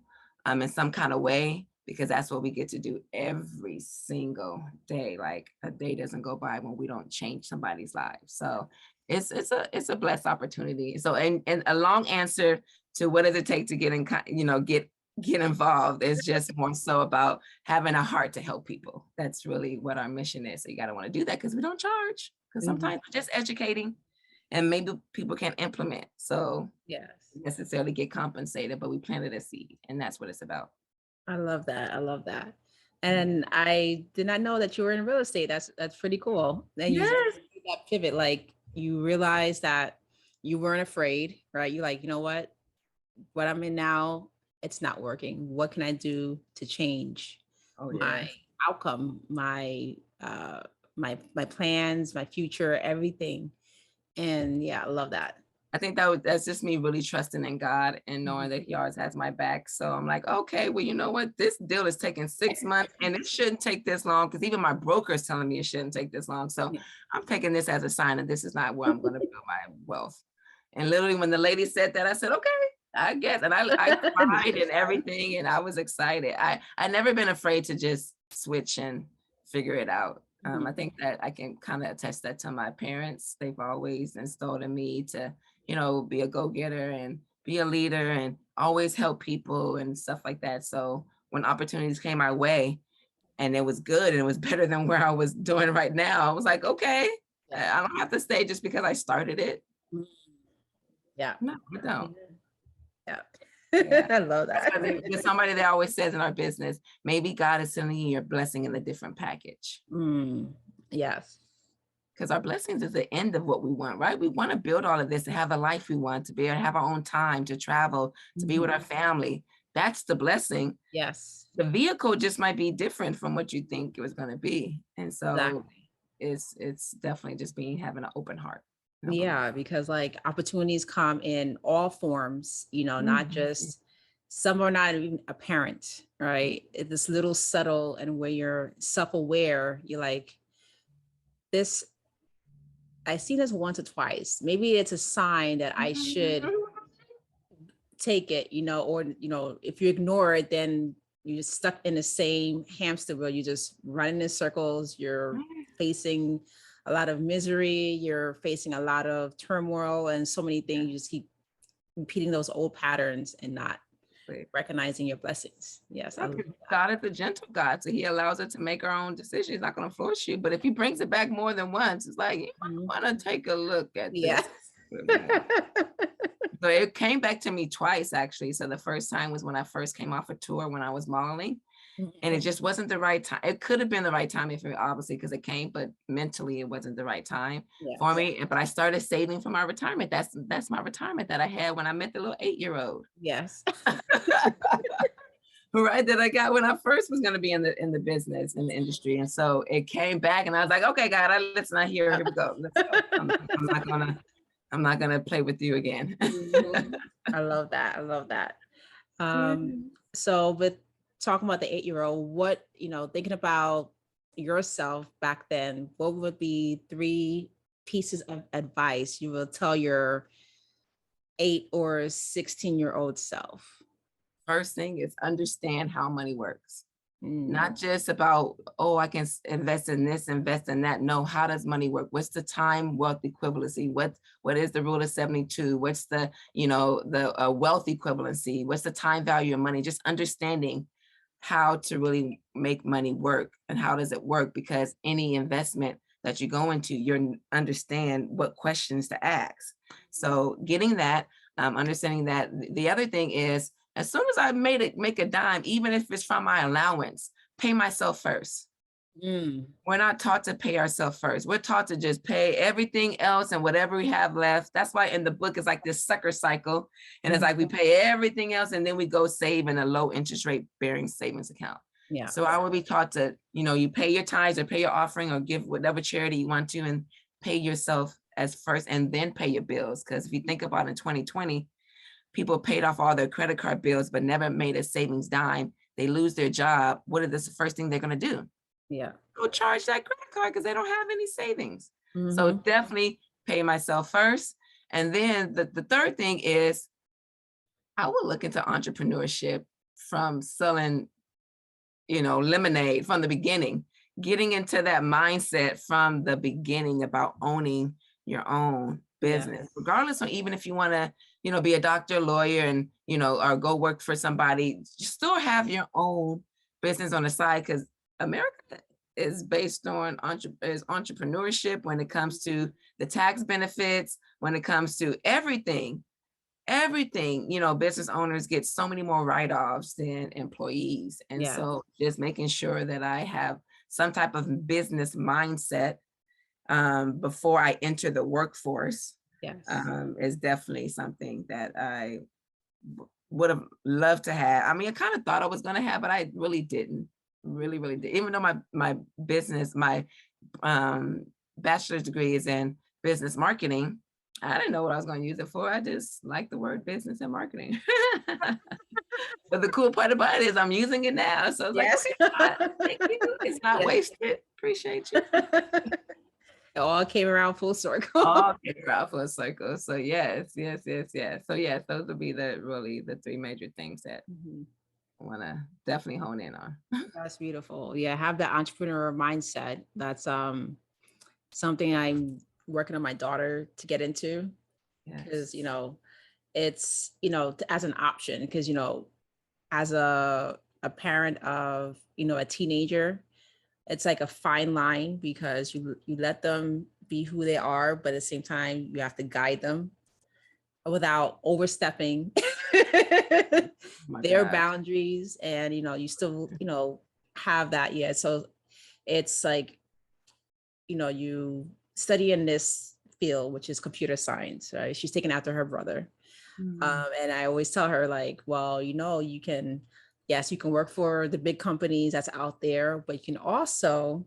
Speaker 2: in some kind of way, because that's what we get to do every single day. Like, a day doesn't go by when we don't change somebody's life. So it's a blessed opportunity. So, and a long answer to what does it take to get involved is just more so about having a heart to help people. That's really what our mission is. So you got to want to do that, because we don't charge, because sometimes we're just educating and maybe people can't implement. So
Speaker 1: Yes,
Speaker 2: necessarily get compensated, but we planted a seed, and that's what it's about.
Speaker 1: I love that. And I did not know that you were in real estate. That's pretty cool. And you
Speaker 2: Yes.
Speaker 1: made that pivot, like you realized that you weren't afraid, right? You're like, you know what I'm in now, it's not working. What can I do to change my outcome, my my plans, my future, everything? And yeah, I love that.
Speaker 2: I think that's just me really trusting in God and knowing that He always has my back. So I'm like, okay, well, you know what? This deal is taking 6 months and it shouldn't take this long, because even my broker is telling me it shouldn't take this long. So I'm taking this as a sign that this is not where I'm going to build my wealth. And literally when the lady said that, I said, okay, I guess. And I cried and everything. And I was excited. I never been afraid to just switch and figure it out. I think that I can kind of attest that to my parents. They've always instilled in me to, be a go-getter and be a leader. And always help people and stuff like that. So when opportunities came my way and it was good and it was better than where I was doing right now, I was like, okay,
Speaker 1: Yeah.
Speaker 2: I don't have to stay just because I started it.
Speaker 1: Mm. Yeah.
Speaker 2: No, I don't.
Speaker 1: Yeah.
Speaker 2: Yeah.
Speaker 1: I love
Speaker 2: That's
Speaker 1: that.
Speaker 2: why there's somebody that always says in our business, maybe God is sending you your blessing in a different package.
Speaker 1: Mm. Yes.
Speaker 2: Because our blessings is the end of what we want, right? We want to build all of this and have a life we want, to be able to have our own time, to travel, to be with our family. That's the blessing.
Speaker 1: Yes.
Speaker 2: The vehicle just might be different from what you think it was going to be. And so
Speaker 1: Exactly.
Speaker 2: it's definitely just having an open heart.
Speaker 1: Yeah, because like opportunities come in all forms, not
Speaker 2: Mhm.
Speaker 1: just some are not even apparent, right? This little subtle, and where you're self-aware, you're like, this, I see this once or twice. Maybe it's a sign that I should take it, or if you ignore it, then you're just stuck in the same hamster wheel. You just running in circles. You're facing a lot of misery. You're facing a lot of turmoil and so many things. You just keep repeating those old patterns and not recognizing your blessings. Yes, I love that.
Speaker 2: God is a gentle God, so he allows us to make our own decisions. He's not going to force you, but if he brings it back more than once, it's like, you might want to take a look at
Speaker 1: Yeah.
Speaker 2: this. So it came back to me twice, actually. So the first time was when I first came off a tour when I was modeling, and it just wasn't the right time. It could have been the right time if it, obviously, because it came, but mentally it wasn't the right time for me. But I started saving for my retirement. That's my retirement that I had when I met the little 8-year-old.
Speaker 1: Yes.
Speaker 2: Right, that I got when I first was going to be in the business, in the industry. And so it came back and I was like, okay, God, listen, here we go. Let's go. I'm not gonna play with you again.
Speaker 1: I love that. I love that. So with talking about the 8-year-old, what, thinking about yourself back then, what would be 3 pieces of advice you will tell your 8 or 16-year-old self?
Speaker 2: First thing is understand how money works.
Speaker 1: Mm.
Speaker 2: Not just about, oh, I can invest in this, invest in that. No, how does money work? What's the time wealth equivalency? What is the rule of 72? What's the, the wealth equivalency? What's the time value of money? Just understanding how to really make money work and how does it work? Because any investment that you go into, you understand what questions to ask. So getting that, understanding that. The other thing is, as soon as I make a dime, even if it's from my allowance, pay myself first. We're not taught to pay ourselves first. We're taught to just pay everything else and whatever we have left. That's why in the book it's like this sucker cycle. And it's like we pay everything else and then we go save in a low interest rate bearing savings account. Yeah. So I will be taught to, you pay your tithes or pay your offering or give whatever charity you want to and pay yourself as first and then pay your bills. Because if you think about in 2020, people paid off all their credit card bills, but never made a savings dime. They lose their job. What is the first thing they're going to do? Yeah. Go charge that credit card because they don't have any savings. So definitely pay myself first. And then the third thing is I will look into entrepreneurship from selling, lemonade from the beginning, getting into that mindset from the beginning about owning your own business, regardless of even if you want to, be a doctor, lawyer, and, or go work for somebody, you still have your own business on the side because America is based on entrepreneurship when it comes to the tax benefits, when it comes to everything, business owners get so many more write-offs than employees. And so just making sure that I have some type of business mindset before I enter the workforce is definitely something that I would have loved to have. I mean, I kind of thought I was going to have, but I really didn't. Really did. Even though my business, my bachelor's degree is in business marketing, I didn't know what I was going to use it for. I just like the word business and marketing. But the cool part about it is I'm using it now. So it's like, thank you. It's not wasted. Appreciate you.
Speaker 1: It all came around full circle.
Speaker 2: All came around full circle. So yes. So yes, those would be the 3 major things that I want to definitely hone in on.
Speaker 1: That's beautiful. Yeah, have that entrepreneur mindset. That's something I'm working on my daughter to get into because it's, as an option, because, as a parent of, a teenager, it's like a fine line, because you let them be who they are, but at the same time you have to guide them without overstepping
Speaker 2: Oh my
Speaker 1: their
Speaker 2: gosh.
Speaker 1: boundaries, and you still have that. Yeah, so it's like, you study in this field, which is computer science, right? She's taken after her brother.
Speaker 2: Mm.
Speaker 1: And I always tell her, like, well, you can, yes, you can work for the big companies that's out there, but you can also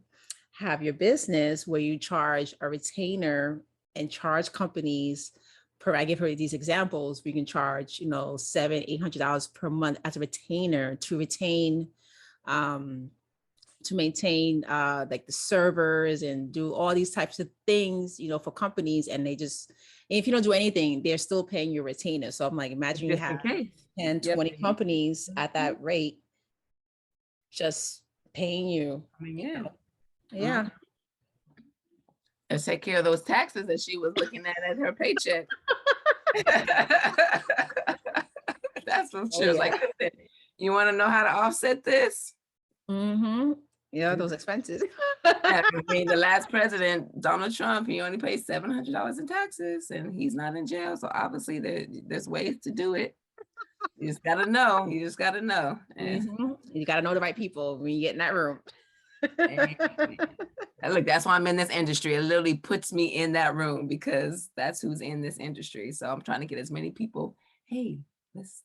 Speaker 1: have your business where you charge a retainer and charge companies per, I give her these examples, we can charge, $700-800 per month as a retainer um, to maintain like the servers and do all these types of things, for companies. And they just, and if you don't do anything, they're still paying your retainer. So I'm like, imagine you
Speaker 2: Just in
Speaker 1: have
Speaker 2: case.
Speaker 1: 10,
Speaker 2: Yep.
Speaker 1: 20 companies at
Speaker 2: Mhm.
Speaker 1: that rate just paying you.
Speaker 2: I mean, yeah.
Speaker 1: Yeah.
Speaker 2: Let's take care of those taxes that she was looking at her paycheck. That's what
Speaker 1: Oh
Speaker 2: she was
Speaker 1: yeah.
Speaker 2: like, "Listen, you want to know how to offset this?"
Speaker 1: Mm-hmm. Yeah,
Speaker 2: And
Speaker 1: those expenses.
Speaker 2: I mean, the last president, Donald Trump, he only pays $700 in taxes, and he's not in jail. So obviously, there's ways to do it. You just gotta know. You just gotta know.
Speaker 1: Mhm. You got to know the right people when you get in that room.
Speaker 2: And look, that's why I'm in this industry. It literally puts me in that room because that's who's in this industry. So I'm trying to get as many people. Hey, let's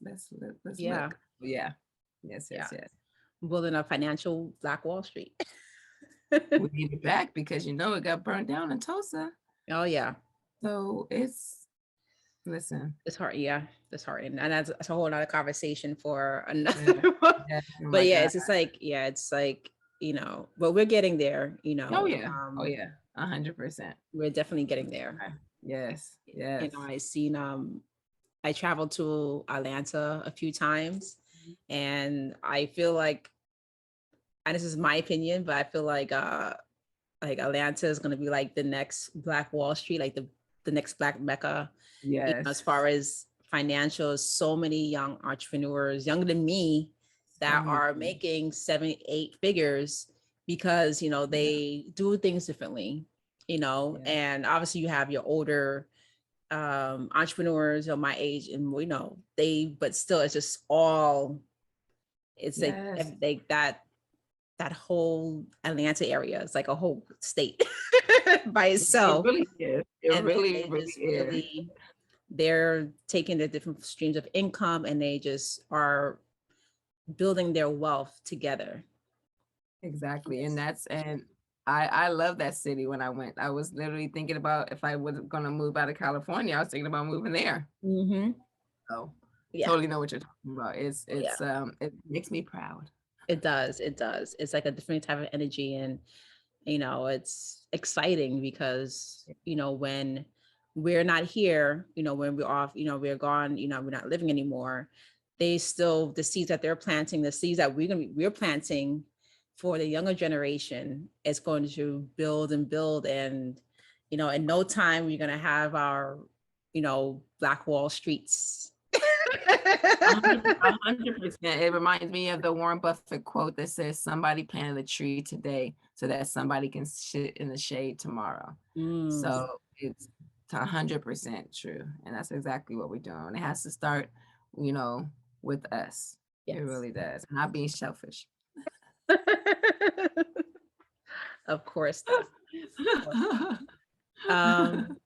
Speaker 1: Yeah.
Speaker 2: look. Yeah. Yes, yes,
Speaker 1: Yeah.
Speaker 2: yes.
Speaker 1: Building a financial Black Wall Street.
Speaker 2: We need it back because it got burned down in Tulsa.
Speaker 1: Oh yeah.
Speaker 2: So listen.
Speaker 1: It's hard. Yeah. It's hard. And that's a whole nother conversation for another
Speaker 2: Yeah.
Speaker 1: one.
Speaker 2: Yeah. Oh
Speaker 1: But
Speaker 2: my
Speaker 1: yeah,
Speaker 2: God.
Speaker 1: it's just like, but we're getting there,
Speaker 2: Oh yeah. Oh yeah. 100%.
Speaker 1: we're definitely getting there.
Speaker 2: Yes. Yes.
Speaker 1: I seen, I traveled to Atlanta a few times, and I feel like, and this is my opinion, but I feel like Atlanta is going to be like the next Black Wall Street, like the next Black Mecca,
Speaker 2: Yes.
Speaker 1: as far as financials. So many young entrepreneurs, younger than me, that
Speaker 2: So
Speaker 1: are
Speaker 2: many.
Speaker 1: making 7, 8 figures because
Speaker 2: Yeah.
Speaker 1: they do things differently.
Speaker 2: Yeah.
Speaker 1: And obviously you have your older entrepreneurs of my age, and but still, it's just all, it's like
Speaker 2: Yes.
Speaker 1: that whole Atlanta area is like a whole state by
Speaker 2: It
Speaker 1: itself.
Speaker 2: really is. It
Speaker 1: And then
Speaker 2: really,
Speaker 1: they
Speaker 2: really
Speaker 1: just
Speaker 2: is.
Speaker 1: they're taking the different streams of income, and they just are building their wealth together.
Speaker 2: Exactly. And I love that city. When I went, I was literally thinking about if I was gonna move out of California, I was thinking about moving there.
Speaker 1: Mm-hmm.
Speaker 2: So
Speaker 1: Yeah.
Speaker 2: totally know what you're talking about.
Speaker 1: Oh, yeah.
Speaker 2: It makes me proud.
Speaker 1: It does. It does. It's like a different type of energy, and it's exciting because when we're not here, when we're off, we're gone, we're not living anymore. They still, the seeds that they're planting, the seeds that we're planting for the younger generation, is going to build and build. And in no time we're going to have our Black Wall Streets.
Speaker 2: 100%. It reminds me of the Warren Buffett quote that says, "Somebody planted a tree today so that somebody can sit in the shade tomorrow."
Speaker 1: Mm,
Speaker 2: So it's 100% true, and that's exactly what we're doing. It has to start, you know, with us. It
Speaker 1: yes.
Speaker 2: really does. Not being selfish.
Speaker 1: Of course. um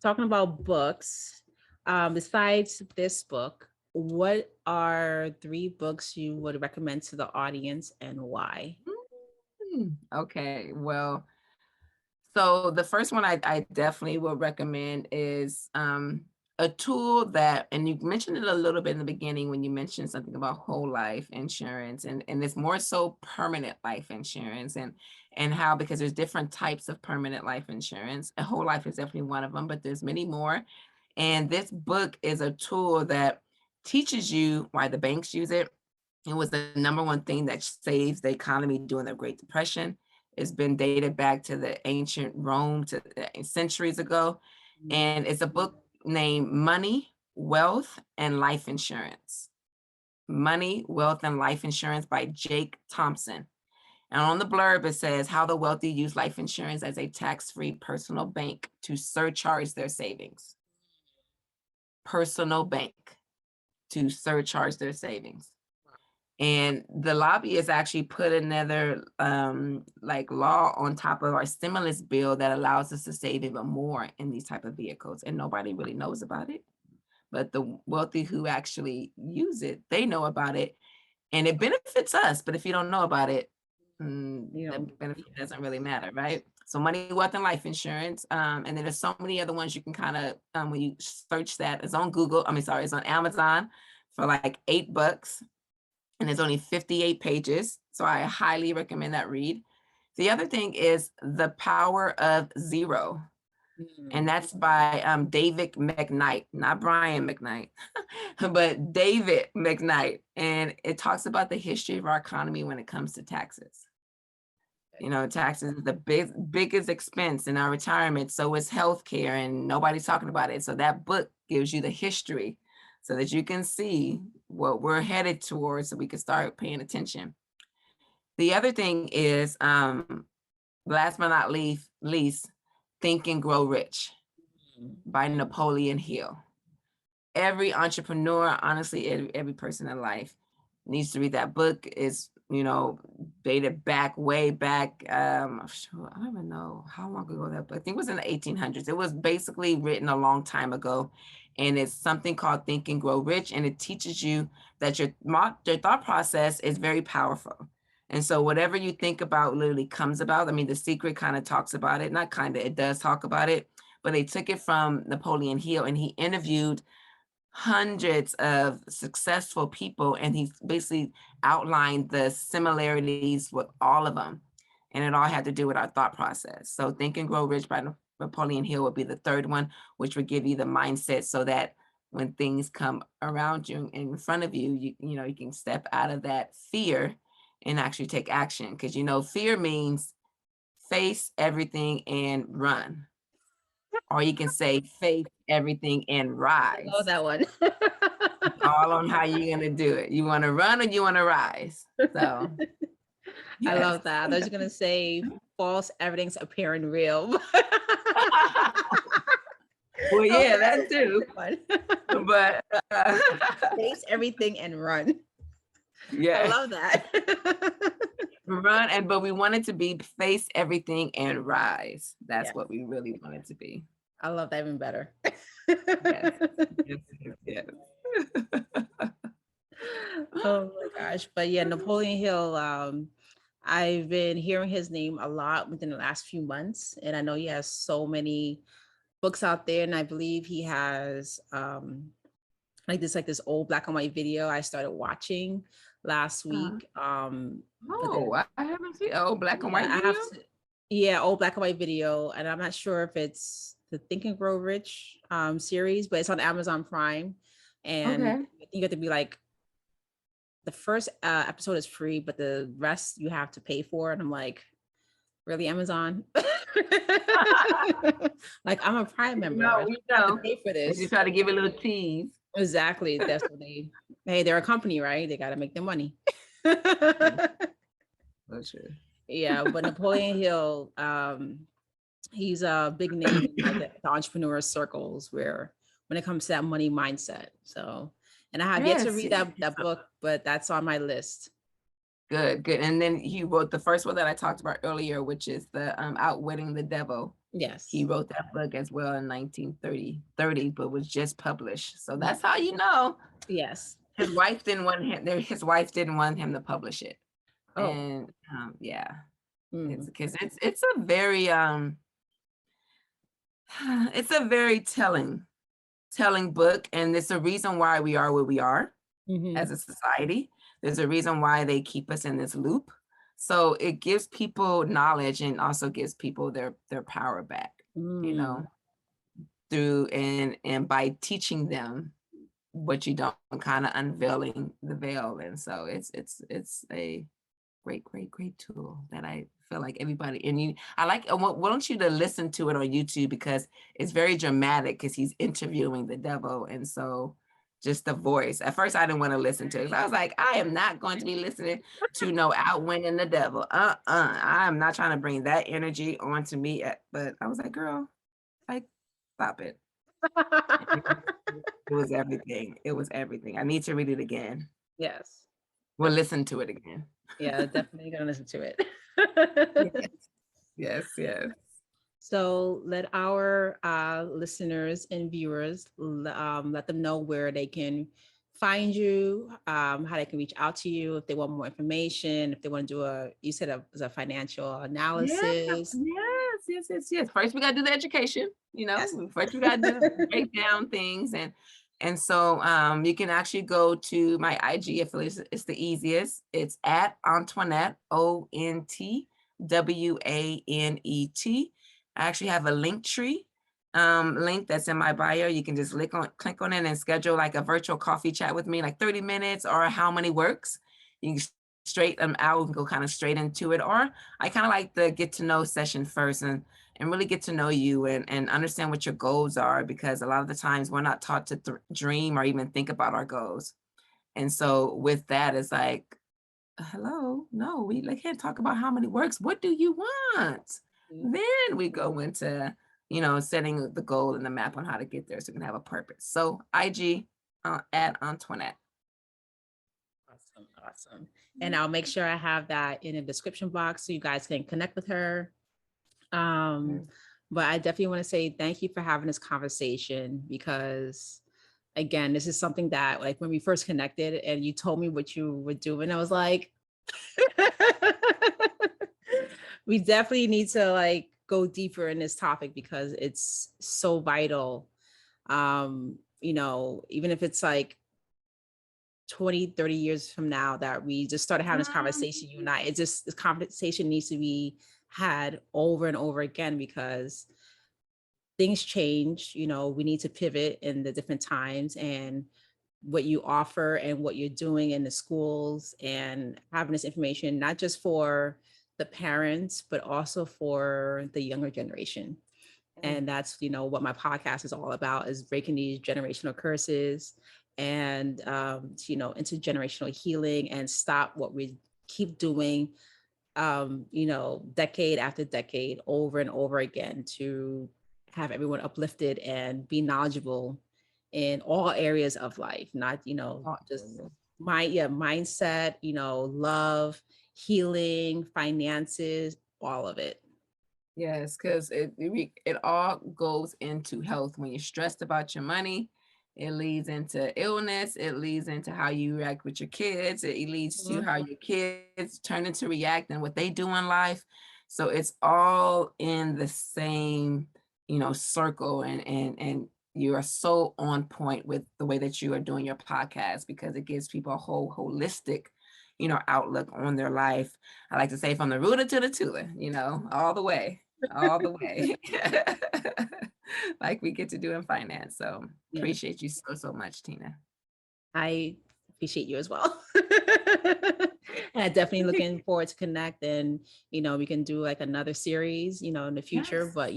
Speaker 1: Talking about books, besides this book, what are 3 books you would recommend to the audience, and why?
Speaker 2: Okay, well, so the first one I definitely will recommend is a tool that, and you mentioned it a little bit in the beginning when you mentioned something about whole life insurance, and it's more so permanent life insurance, and how, because there's different types of permanent life insurance. A whole life is definitely one of them, but there's many more. And this book is a tool that teaches you why the banks use it. It was the number one thing that saves the economy during the Great Depression. It's been dated back to the ancient Rome, to centuries ago. And it's a book named Money, Wealth and Life Insurance. Money, Wealth, and Life Insurance by Jake Thompson. And on the blurb, it says how the wealthy use life insurance as a tax-free personal bank to surcharge their savings. Personal bank to surcharge their savings. And the lobbyists actually put another like law on top of our stimulus bill that allows us to save even more in these type of vehicles. And nobody really knows about it. But the wealthy who actually use it, they know about it. And it benefits us. But if you don't know about it, the benefit doesn't really matter, right? So money, wealth, and life insurance. And then there's so many other ones you can kind of, when you search that, it's on Google. It's on Amazon for like $8. And it's only 58 pages. So I highly recommend that read. The other thing is The Power of Zero. And that's by David McKnight, not Brian McKnight, but David McKnight. And it talks about the history of our economy when it comes to taxes. Taxes is the biggest expense in our retirement. So is healthcare, and nobody's talking about it. So that book gives you the history so that you can see what we're headed towards so we can start paying attention. The other thing is, last but not least, Think and Grow Rich by Napoleon Hill. Every entrepreneur, honestly, every person in life needs to read that book. It's, dated way back. I don't even know how long ago that book. I think it was in the 1800s. It was basically written a long time ago. And it's something called Think and Grow Rich. And it teaches you that your thought process is very powerful. And so whatever you think about literally comes about. The Secret kind of talks about it. Not kind of, it does talk about it. But they took it from Napoleon Hill, and he interviewed hundreds of successful people, and he basically outlined the similarities with all of them. And it all had to do with our thought process. So Think and Grow Rich by Napoleon Hill would be the third one, which would give you the mindset so that when things come around you and in front of you, you can step out of that fear and actually take action. Because fear means face everything and run. Or you can say face everything and rise.
Speaker 1: I love that one.
Speaker 2: All on how you're gonna do it. You want to run or you want to rise? So
Speaker 1: I love that. I was gonna say false evidence appearing real.
Speaker 2: Well, yeah, that too. But
Speaker 1: face everything and run.
Speaker 2: Yeah,
Speaker 1: I love that.
Speaker 2: Run, but we want it to be face everything and rise. That's
Speaker 1: Yes.
Speaker 2: what we really want it to be.
Speaker 1: I love that even better.
Speaker 2: Yes.
Speaker 1: Oh my gosh. But yeah, Napoleon Hill, I've been hearing his name a lot within the last few months. And I know he has so many books out there. And I believe he has like this old black and white video I started watching last week.
Speaker 2: I haven't seen black and white
Speaker 1: I
Speaker 2: video.
Speaker 1: Old black and white video. And I'm not sure if it's the Think and Grow Rich series, but it's on Amazon Prime. And you have to be like, the first episode is free, but the rest you have to pay for. And I'm like, really, Amazon? Like, I'm a Prime member.
Speaker 2: No, we don't
Speaker 1: have to pay for this.
Speaker 2: You try to give a little tease.
Speaker 1: Exactly. That's what they're a company, right? They got to make their money.
Speaker 2: That's true.
Speaker 1: Yeah, but Napoleon Hill, he's a big name in like the entrepreneur circles when it comes to that money mindset. So, and I have yet to read that book, but that's on my list.
Speaker 2: Good. And then he wrote the first one that I talked about earlier, which is the Outwitting the Devil.
Speaker 1: Yes.
Speaker 2: He wrote that book as well in 1930, but was just published. So that's how you know.
Speaker 1: Yes.
Speaker 2: His wife didn't want him to publish it.
Speaker 1: Oh.
Speaker 2: And it's because it's a very it's a very telling book, and it's a reason why we are where we are as a society. There's a reason why they keep us in this loop. So it gives people knowledge and also gives people their power back, through and by teaching them what you don't, kind of unveiling the veil. And so it's a great tool that I feel like everybody, and I want you to listen to it on YouTube because it's very dramatic because he's interviewing the devil. And so just the voice. At first, I didn't want to listen to it. I was like, I am not going to be listening to no outwinning the devil. I am not trying to bring that energy onto me. But I was like, girl, like, stop it. It was everything. It was everything. I need to read it again.
Speaker 1: Yes.
Speaker 2: We'll listen to it again.
Speaker 1: Yeah, definitely gonna listen to it.
Speaker 2: Yes.
Speaker 1: So let our listeners and viewers let them know where they can find you, how they can reach out to you if they want more information, if they want to do you said a financial analysis.
Speaker 2: Yes. First, we got to do the education.
Speaker 1: Yes.
Speaker 2: First we got to break down things, and so you can actually go to my IG affiliate. It's the easiest. It's at Antoinette, ONTWANET. I actually have a link tree link that's in my bio. You can just click on it and schedule like a virtual coffee chat with me, like 30 minutes or how many works. You can straight out and go kind of straight into it. Or I kind of like the get to know session first and really get to know you and understand what your goals are, because a lot of the times we're not taught to dream or even think about our goals. And so with that, it's like, hello, no, we can't talk about how many works. What do you want? Then we go into, setting the goal and the map on how to get there so we can have a purpose. So IG at Antoinette.
Speaker 1: Awesome. And I'll make sure I have that in the description box so you guys can connect with her. But I definitely want to say thank you for having this conversation, because again, this is something that, like, when we first connected and you told me what you were doing, I was like, we definitely need to like go deeper in this topic because it's so vital. Even if it's like 20, 30 years from now that we just started having this conversation, you and I, this conversation needs to be had over and over again, because things change. We need to pivot in the different times, and what you offer and what you're doing in the schools and having this information, not just for the parents, but also for the younger generation. And that's, what my podcast is all about, is breaking these generational curses and, intergenerational healing, and stop what we keep doing, decade after decade, over and over again, to have everyone uplifted and be knowledgeable in all areas of life, not, just mindset, love, healing, finances, all of it.
Speaker 2: Yes, because it all goes into health. When you're stressed about your money, it leads into illness. It leads into how you react with your kids. It leads to how your kids turn into react and what they do in life. So it's all in the same, circle. And you are so on point with the way that you are doing your podcast, because it gives people a whole holistic, outlook on their life. I like to say from the rooter to the tutor, all the way. Like we get to do in finance. So appreciate you so much, Tina.
Speaker 1: I appreciate you as well. And I definitely looking forward to connect, and we can do like another series in the future. But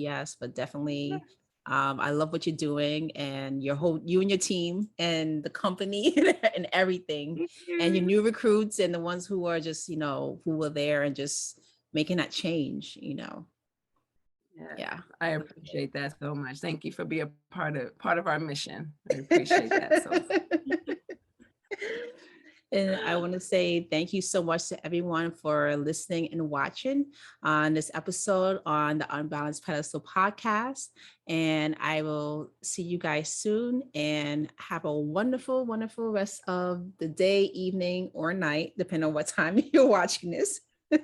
Speaker 1: definitely I love what you're doing, and you and your team and the company and everything, and your new recruits and the ones who are just who were there and just making that change. Yeah,
Speaker 2: I appreciate that so much. Thank you for being part of our mission. I appreciate that so much.
Speaker 1: And I want to say thank you so much to everyone for listening and watching on this episode on the Unbalanced Pedestal podcast. And I will see you guys soon, and have a wonderful, wonderful rest of the day, evening, or night, depending on what time you're watching this.
Speaker 2: Bye,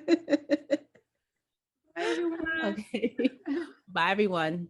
Speaker 2: everyone.
Speaker 1: Okay. Bye, everyone.